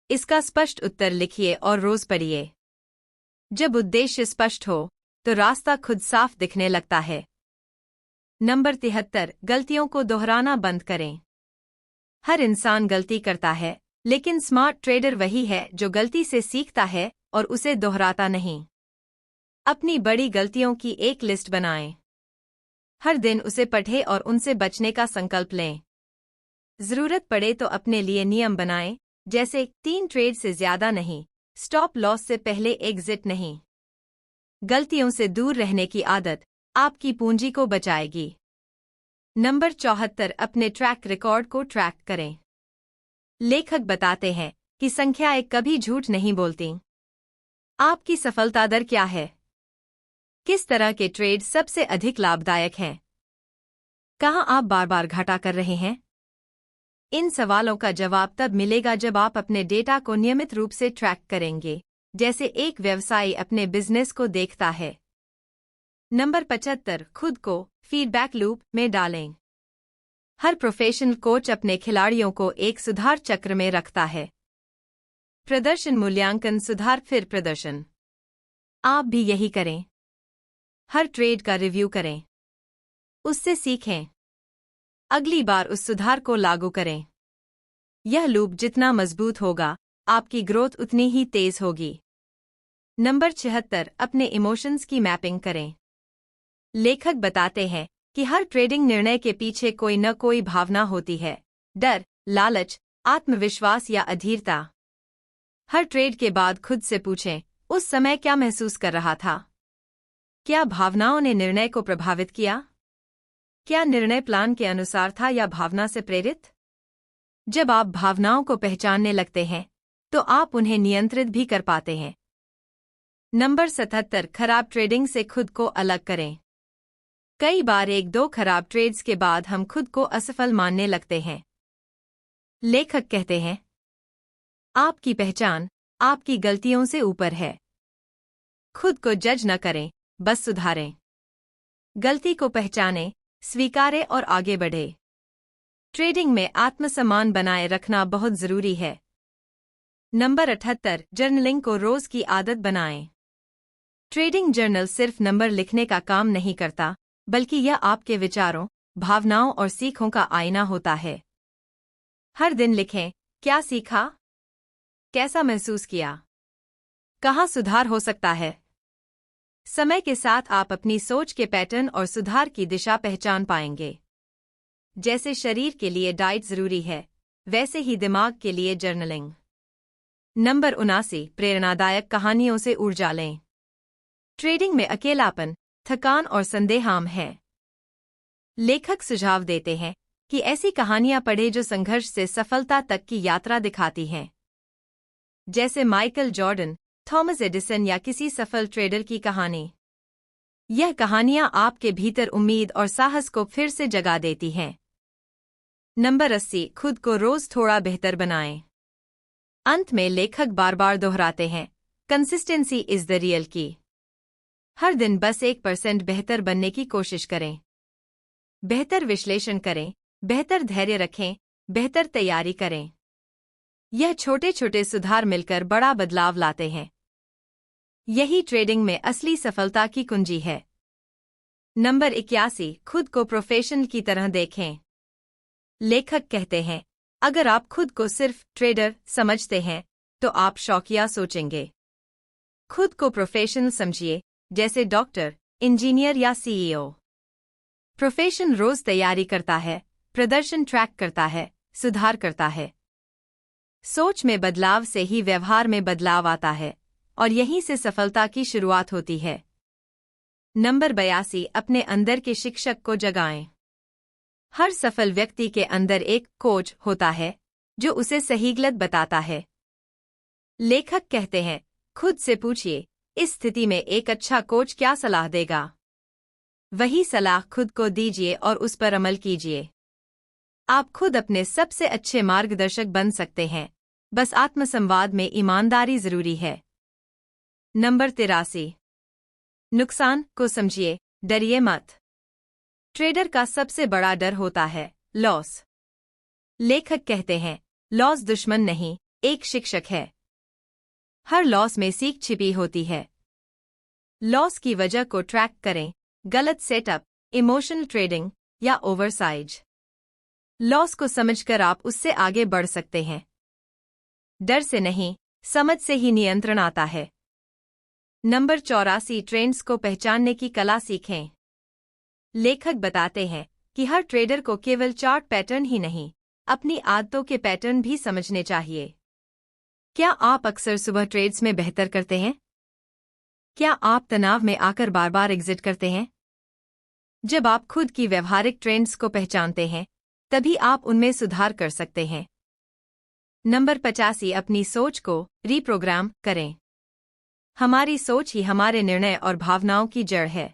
इसका स्पष्ट उत्तर लिखिए और रोज पढ़िए। जब उद्देश्य स्पष्ट हो तो रास्ता खुद साफ दिखने लगता है। नंबर 73, गलतियों को दोहराना बंद करें। हर इंसान गलती करता है, लेकिन स्मार्ट ट्रेडर वही है जो गलती से सीखता है और उसे दोहराता नहीं। अपनी बड़ी गलतियों की एक लिस्ट बनाएं। हर दिन उसे पढ़ें और उनसे बचने का संकल्प लें। जरूरत पड़े तो अपने लिए नियम बनाएं, जैसे 3 ट्रेड से ज्यादा नहीं, स्टॉप लॉस से पहले एग्जिट नहीं। गलतियों से दूर रहने की आदत आपकी पूंजी को बचाएगी। नंबर 74, अपने ट्रैक रिकॉर्ड को ट्रैक करें। लेखक बताते हैं कि संख्याएं कभी झूठ नहीं बोलती। आपकी सफलता दर क्या है? किस तरह के ट्रेड सबसे अधिक लाभदायक हैं? कहाँ आप बार बार घाटा कर रहे हैं? इन सवालों का जवाब तब मिलेगा जब आप अपने डेटा को नियमित रूप से ट्रैक करेंगे, जैसे एक व्यवसायी अपने बिजनेस को देखता है। नंबर 75, खुद को फीडबैक लूप में डालें। हर प्रोफेशनल कोच अपने खिलाड़ियों को एक सुधार चक्र में रखता है। प्रदर्शन मूल्यांकन, सुधार, फिर प्रदर्शन। आप भी यही करें। हर ट्रेड का रिव्यू करें, उससे सीखें, अगली बार उस सुधार को लागू करें। यह लूप जितना मजबूत होगा, आपकी ग्रोथ उतनी ही तेज होगी। नंबर 76, अपने इमोशंस की मैपिंग करें। लेखक बताते हैं कि हर ट्रेडिंग निर्णय के पीछे कोई न कोई भावना होती है, डर, लालच, आत्मविश्वास या अधीरता। हर ट्रेड के बाद खुद से पूछें, उस समय क्या महसूस कर रहा था? क्या भावनाओं ने निर्णय को प्रभावित किया? क्या निर्णय प्लान के अनुसार था या भावना से प्रेरित? जब आप भावनाओं को पहचानने लगते हैं, तो आप उन्हें नियंत्रित भी कर पाते हैं। नंबर 77, खराब ट्रेडिंग से खुद को अलग करें। कई बार 1-2 खराब ट्रेड्स के बाद हम खुद को असफल मानने लगते हैं। लेखक कहते हैं, आपकी पहचान आपकी गलतियों से ऊपर है। खुद को जज न करें, बस सुधारें। गलती को पहचानें, स्वीकारें और आगे बढ़े। ट्रेडिंग में आत्मसम्मान बनाए रखना बहुत जरूरी है। नंबर 78, जर्नलिंग को रोज की आदत बनाएं। ट्रेडिंग जर्नल सिर्फ नंबर लिखने का काम नहीं करता, बल्कि यह आपके विचारों, भावनाओं और सीखों का आईना होता है। हर दिन लिखें, क्या सीखा, कैसा महसूस किया, कहाँ सुधार हो सकता है। समय के साथ आप अपनी सोच के पैटर्न और सुधार की दिशा पहचान पाएंगे। जैसे शरीर के लिए डाइट जरूरी है, वैसे ही दिमाग के लिए जर्नलिंग। नंबर 79, प्रेरणादायक कहानियों से ऊर्जा लें। ट्रेडिंग में अकेलापन, थकान और संदेह आम है। लेखक सुझाव देते हैं कि ऐसी कहानियां पढ़ें जो संघर्ष से सफलता तक की यात्रा दिखाती हैं। जैसे माइकल जॉर्डन, थॉमस एडिसन या किसी सफल ट्रेडर की कहानी। यह कहानियां आपके भीतर उम्मीद और साहस को फिर से जगा देती हैं। नंबर 80, खुद को रोज थोड़ा बेहतर बनाएं। अंत में लेखक बार बार दोहराते हैं, कंसिस्टेंसी इज द रियल की। हर दिन बस 1% बेहतर बनने की कोशिश करें। बेहतर विश्लेषण करें, बेहतर धैर्य रखें, बेहतर तैयारी करें। यह छोटे छोटे सुधार मिलकर बड़ा बदलाव लाते हैं। यही ट्रेडिंग में असली सफलता की कुंजी है। नंबर 81, खुद को प्रोफेशनल की तरह देखें। लेखक कहते हैं, अगर आप खुद को सिर्फ ट्रेडर समझते हैं, तो आप शौकिया सोचेंगे। खुद को प्रोफेशनल समझिए, जैसे डॉक्टर, इंजीनियर या सीईओ। प्रोफेशन रोज तैयारी करता है, प्रदर्शन ट्रैक करता है, सुधार करता है। सोच में बदलाव से ही व्यवहार में बदलाव आता है, और यहीं से सफलता की शुरुआत होती है। नंबर 82, अपने अंदर के शिक्षक को जगाएं। हर सफल व्यक्ति के अंदर एक कोच होता है, जो उसे सही गलत बताता है। लेखक कहते हैं, खुद से पूछिए, इस स्थिति में एक अच्छा कोच क्या सलाह देगा? वही सलाह खुद को दीजिए और उस पर अमल कीजिए। आप खुद अपने सबसे अच्छे मार्गदर्शक बन सकते हैं, बस आत्मसंवाद में ईमानदारी जरूरी है। नंबर 83, नुकसान को समझिए, डरिए मत। ट्रेडर का सबसे बड़ा डर होता है लॉस। लेखक कहते हैं, लॉस दुश्मन नहीं, एक शिक्षक है। हर लॉस में सीख छिपी होती है। लॉस की वजह को ट्रैक करें, गलत सेटअप, इमोशनल ट्रेडिंग या ओवरसाइज। लॉस को समझकर आप उससे आगे बढ़ सकते हैं। डर से नहीं, समझ से ही नियंत्रण आता है। नंबर 84, ट्रेंड्स को पहचानने की कला सीखें। लेखक बताते हैं कि हर ट्रेडर को केवल चार्ट पैटर्न ही नहीं, अपनी आदतों के पैटर्न भी समझने चाहिए। क्या आप अक्सर सुबह ट्रेड्स में बेहतर करते हैं? क्या आप तनाव में आकर बार बार एग्जिट करते हैं? जब आप खुद की व्यवहारिक ट्रेंड्स को पहचानते हैं, तभी आप उनमें सुधार कर सकते हैं। नंबर 85, अपनी सोच को रीप्रोग्राम करें। हमारी सोच ही हमारे निर्णय और भावनाओं की जड़ है।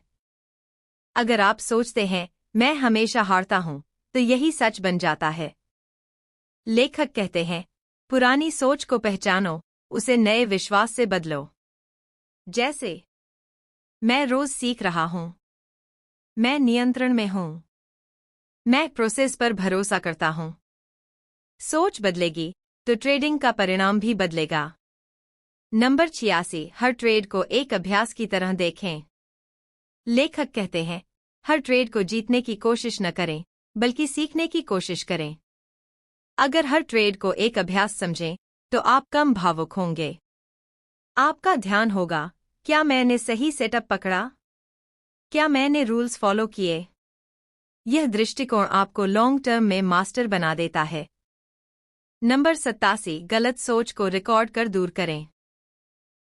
अगर आप सोचते हैं, मैं हमेशा हारता हूं, तो यही सच बन जाता है। लेखक कहते हैं, पुरानी सोच को पहचानो, उसे नए विश्वास से बदलो। जैसे, मैं रोज सीख रहा हूं, मैं नियंत्रण में हूं, मैं प्रोसेस पर भरोसा करता हूं। सोच बदलेगी तो ट्रेडिंग का परिणाम भी बदलेगा। नंबर 86, हर ट्रेड को एक अभ्यास की तरह देखें। लेखक कहते हैं, हर ट्रेड को जीतने की कोशिश न करें, बल्कि सीखने की कोशिश करें। अगर हर ट्रेड को एक अभ्यास समझें, तो आप कम भावुक होंगे। आपका ध्यान होगा, क्या मैंने सही सेटअप पकड़ा? क्या मैंने रूल्स फॉलो किए? यह दृष्टिकोण आपको लॉन्ग टर्म में मास्टर बना देता है। नंबर 87, गलत सोच को रिकॉर्ड कर दूर करें।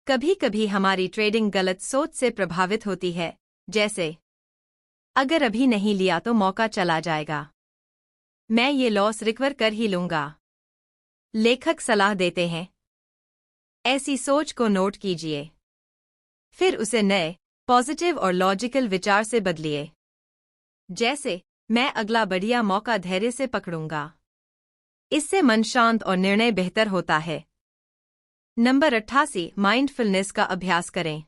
कभी कभी हमारी ट्रेडिंग गलत सोच से प्रभावित होती है, जैसे, अगर अभी नहीं लिया तो मौका चला जाएगा, मैं ये लॉस रिकवर कर ही लूंगा। लेखक सलाह देते हैं, ऐसी सोच को नोट कीजिए, फिर उसे नए, पॉजिटिव और लॉजिकल विचार से बदलिए। जैसे, मैं अगला बढ़िया मौका धैर्य से पकड़ूंगा। इससे मन शांत और निर्णय बेहतर होता है। नंबर 88, माइंडफुलनेस का अभ्यास करें।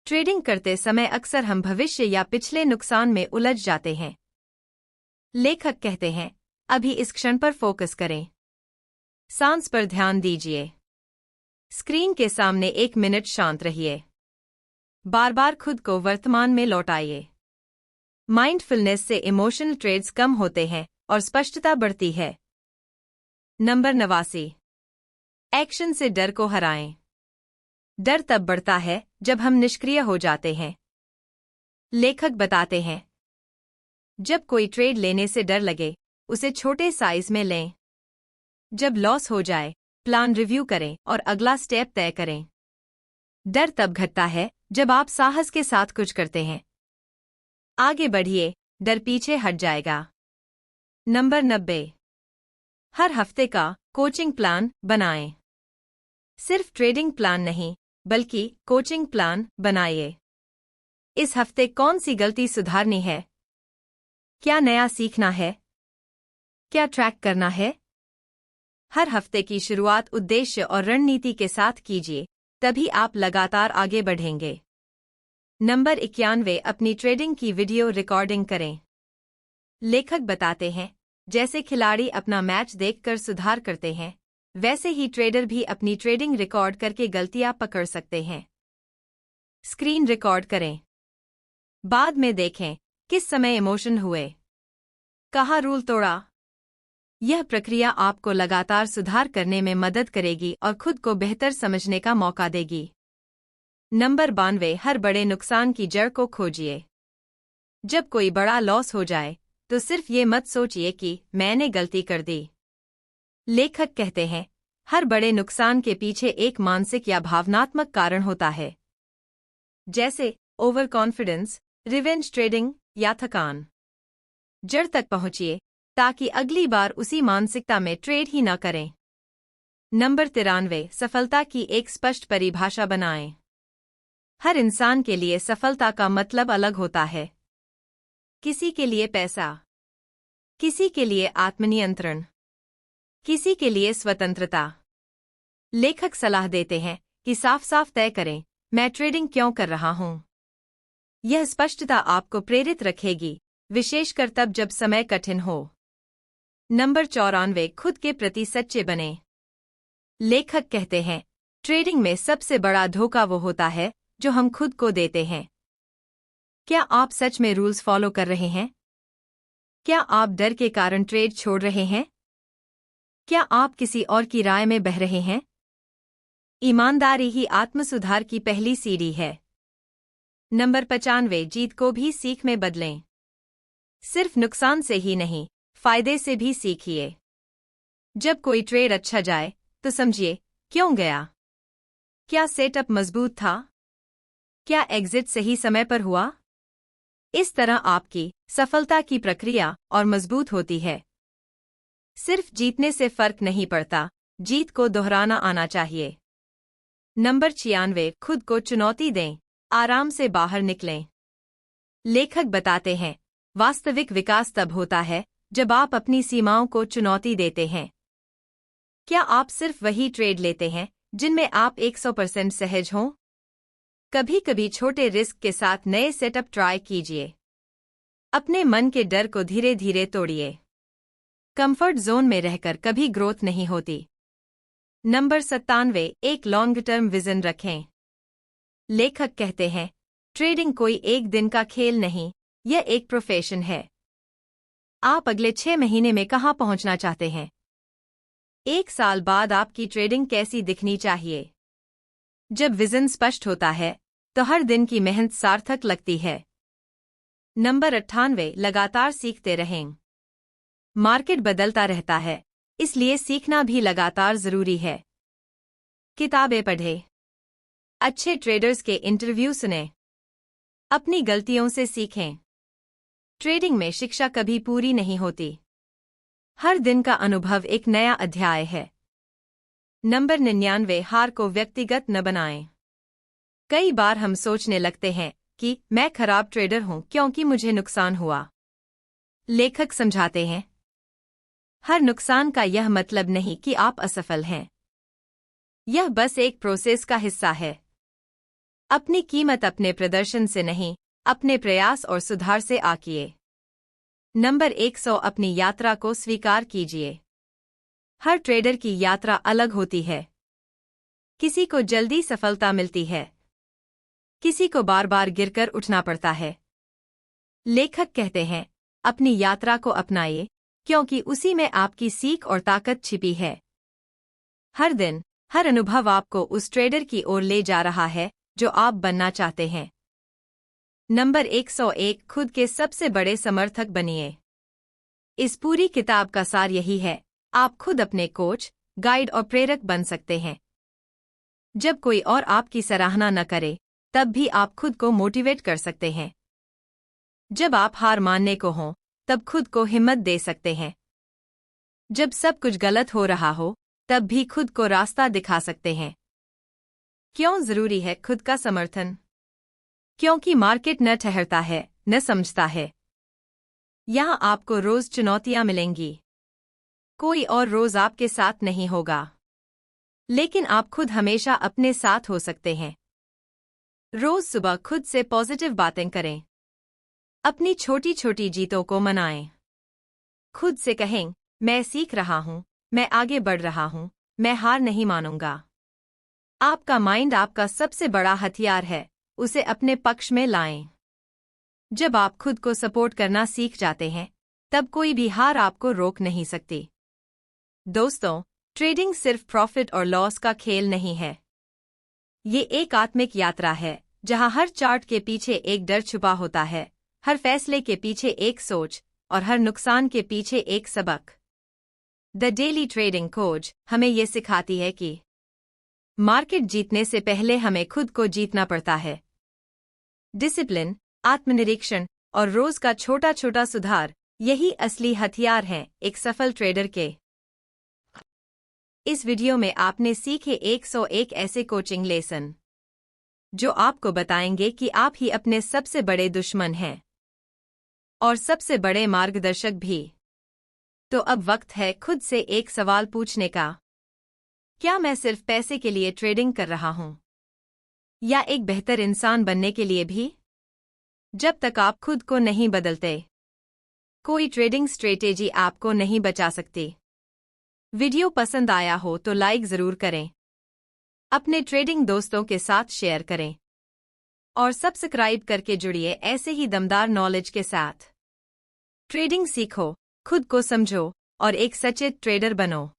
ट्रेडिंग करते समय अक्सर हम भविष्य या पिछले नुकसान में उलझ जाते हैं। लेखक कहते हैं, अभी इस क्षण पर फोकस करें। सांस पर ध्यान दीजिए। स्क्रीन के सामने 1 मिनट शांत रहिए। बार बार खुद को वर्तमान में लौटाइए। माइंडफुलनेस से इमोशनल ट्रेड्स कम होते हैं और स्पष्टता बढ़ती है। नंबर 89, एक्शन से डर को हराएं। डर तब बढ़ता है जब हम निष्क्रिय हो जाते हैं। लेखक बताते हैं, जब कोई ट्रेड लेने से डर लगे, उसे छोटे साइज में लें। जब लॉस हो जाए, प्लान रिव्यू करें और अगला स्टेप तय करें। डर तब घटता है जब आप साहस के साथ कुछ करते हैं। आगे बढ़िए, डर पीछे हट जाएगा। नंबर 90, हर हफ्ते का कोचिंग प्लान बनाएं। सिर्फ ट्रेडिंग प्लान नहीं, बल्कि कोचिंग प्लान बनाइए। इस हफ्ते कौन सी गलती सुधारनी है? क्या नया सीखना है? क्या ट्रैक करना है? हर हफ्ते की शुरुआत उद्देश्य और रणनीति के साथ कीजिए, तभी आप लगातार आगे बढ़ेंगे। नंबर 91, अपनी ट्रेडिंग की वीडियो रिकॉर्डिंग करें। लेखक बताते हैं, जैसे खिलाड़ी अपना मैच देखकर सुधार करते हैं, वैसे ही ट्रेडर भी अपनी ट्रेडिंग रिकॉर्ड करके गलतियां पकड़ सकते हैं। स्क्रीन रिकॉर्ड करें। बाद में देखें, किस समय इमोशन हुए, कहाँ रूल तोड़ा। यह प्रक्रिया आपको लगातार सुधार करने में मदद करेगी और खुद को बेहतर समझने का मौका देगी। नंबर 92, हर बड़े नुकसान की जड़ को खोजिए। जब कोई बड़ा लॉस हो जाए, तो सिर्फ ये मत सोचिए कि मैंने गलती कर दी। लेखक कहते हैं, हर बड़े नुकसान के पीछे एक मानसिक या भावनात्मक कारण होता है, जैसे ओवर कॉन्फिडेंस, रिवेंज ट्रेडिंग या थकान। जड़ तक पहुंचिए, ताकि अगली बार उसी मानसिकता में ट्रेड ही न करें। नंबर 93, सफलता की एक स्पष्ट परिभाषा बनाएं। हर इंसान के लिए सफलता का मतलब अलग होता है। किसी के लिए पैसा, किसी के लिए आत्मनियंत्रण, किसी के लिए स्वतंत्रता। लेखक सलाह देते हैं कि साफ साफ तय करें, मैं ट्रेडिंग क्यों कर रहा हूं। यह स्पष्टता आपको प्रेरित रखेगी, विशेषकर तब जब समय कठिन हो। नंबर 94, खुद के प्रति सच्चे बने। लेखक कहते हैं, ट्रेडिंग में सबसे बड़ा धोखा वो होता है जो हम खुद को देते हैं। क्या आप सच में रूल्स फॉलो कर रहे हैं? क्या आप डर के कारण ट्रेड छोड़ रहे हैं? क्या आप किसी और की राय में बह रहे हैं? ईमानदारी ही आत्मसुधार की पहली सीढ़ी है। नंबर 95, जीत को भी सीख में बदलें। सिर्फ नुकसान से ही नहीं, फायदे से भी सीखिए। जब कोई ट्रेड अच्छा जाए तो समझिए क्यों गया। क्या सेटअप मजबूत था? क्या एग्जिट सही समय पर हुआ? इस तरह आपकी सफलता की प्रक्रिया और मजबूत होती है। सिर्फ जीतने से फर्क नहीं पड़ता, जीत को दोहराना आना चाहिए। नंबर 96, खुद को चुनौती दें, आराम से बाहर निकलें। लेखक बताते हैं, वास्तविक विकास तब होता है जब आप अपनी सीमाओं को चुनौती देते हैं। क्या आप सिर्फ वही ट्रेड लेते हैं जिनमें आप 100% सहज हों? कभी कभी छोटे रिस्क के साथ नए सेटअप ट्राई कीजिए। अपने मन के डर को धीरे धीरे तोड़िए। कंफर्ट जोन में रहकर कभी ग्रोथ नहीं होती। नंबर 97, एक लॉन्ग टर्म विजन रखें। लेखक कहते हैं, ट्रेडिंग कोई एक दिन का खेल नहीं, यह एक प्रोफेशन है। आप अगले 6 महीने में कहां पहुंचना चाहते हैं? 1 साल बाद आपकी ट्रेडिंग कैसी दिखनी चाहिए? जब विजन स्पष्ट होता है तो हर दिन की मेहनत सार्थक लगती है। नंबर 98, लगातार सीखते रहें। मार्केट बदलता रहता है, इसलिए सीखना भी लगातार जरूरी है। किताबें पढ़ें, अच्छे ट्रेडर्स के इंटरव्यू सुनें, अपनी गलतियों से सीखें। ट्रेडिंग में शिक्षा कभी पूरी नहीं होती। हर दिन का अनुभव एक नया अध्याय है। नंबर 99, हार को व्यक्तिगत न बनाएं। कई बार हम सोचने लगते हैं कि मैं खराब ट्रेडर हूं क्योंकि मुझे नुकसान हुआ। लेखक समझाते हैं, हर नुकसान का यह मतलब नहीं कि आप असफल हैं। यह बस एक प्रोसेस का हिस्सा है। अपनी कीमत अपने प्रदर्शन से नहीं, अपने प्रयास और सुधार से आंकिए। नंबर 100, अपनी यात्रा को स्वीकार कीजिए। हर ट्रेडर की यात्रा अलग होती है। किसी को जल्दी सफलता मिलती है, किसी को बार बार गिरकर उठना पड़ता है। लेखक कहते हैं, अपनी यात्रा को अपनाइए, क्योंकि उसी में आपकी सीख और ताकत छिपी है। हर दिन, हर अनुभव आपको उस ट्रेडर की ओर ले जा रहा है जो आप बनना चाहते हैं। नंबर 101, खुद के सबसे बड़े समर्थक बनिए। इस पूरी किताब का सार यही है, आप खुद अपने कोच, गाइड और प्रेरक बन सकते हैं। जब कोई और आपकी सराहना न करे, तब भी आप खुद को मोटिवेट कर सकते हैं। जब आप हार मानने को हों, तब खुद को हिम्मत दे सकते हैं। जब सब कुछ गलत हो रहा हो, तब भी खुद को रास्ता दिखा सकते हैं। क्यों जरूरी है खुद का समर्थन? क्योंकि मार्केट न ठहरता है, न समझता है। यहां आपको रोज चुनौतियां मिलेंगी। कोई और रोज आपके साथ नहीं होगा, लेकिन आप खुद हमेशा अपने साथ हो सकते हैं। रोज सुबह खुद से पॉजिटिव बातें करें। अपनी छोटी छोटी जीतों को मनाएं। खुद से कहें, मैं सीख रहा हूं, मैं आगे बढ़ रहा हूं, मैं हार नहीं मानूंगा। आपका माइंड आपका सबसे बड़ा हथियार है, उसे अपने पक्ष में लाएं। जब आप खुद को सपोर्ट करना सीख जाते हैं, तब कोई भी हार आपको रोक नहीं सकती। दोस्तों, ट्रेडिंग सिर्फ प्रॉफिट और लॉस का खेल नहीं है। ये एक आत्मिक यात्रा है, जहां हर चार्ट के पीछे एक डर छुपा होता है, हर फैसले के पीछे एक सोच, और हर नुकसान के पीछे एक सबक। द डेली ट्रेडिंग कोच हमें ये सिखाती है कि मार्केट जीतने से पहले हमें खुद को जीतना पड़ता है। डिसिप्लिन, आत्मनिरीक्षण और रोज का छोटा छोटा सुधार, यही असली हथियार हैं एक सफल ट्रेडर के। इस वीडियो में आपने सीखे 101 ऐसे कोचिंग लेसन जो आपको बताएंगे कि आप ही अपने सबसे बड़े दुश्मन हैं और सबसे बड़े मार्गदर्शक भी। तो अब वक्त है खुद से एक सवाल पूछने का, क्या मैं सिर्फ पैसे के लिए ट्रेडिंग कर रहा हूं, या एक बेहतर इंसान बनने के लिए भी? जब तक आप खुद को नहीं बदलते, कोई ट्रेडिंग स्ट्रेटेजी आपको नहीं बचा सकती। वीडियो पसंद आया हो तो लाइक ज़रूर करें, अपने ट्रेडिंग दोस्तों के साथ शेयर करें और सब्सक्राइब करके जुड़िए ऐसे ही दमदार नॉलेज के साथ। ट्रेडिंग सीखो, खुद को समझो और एक सचेत ट्रेडर बनो।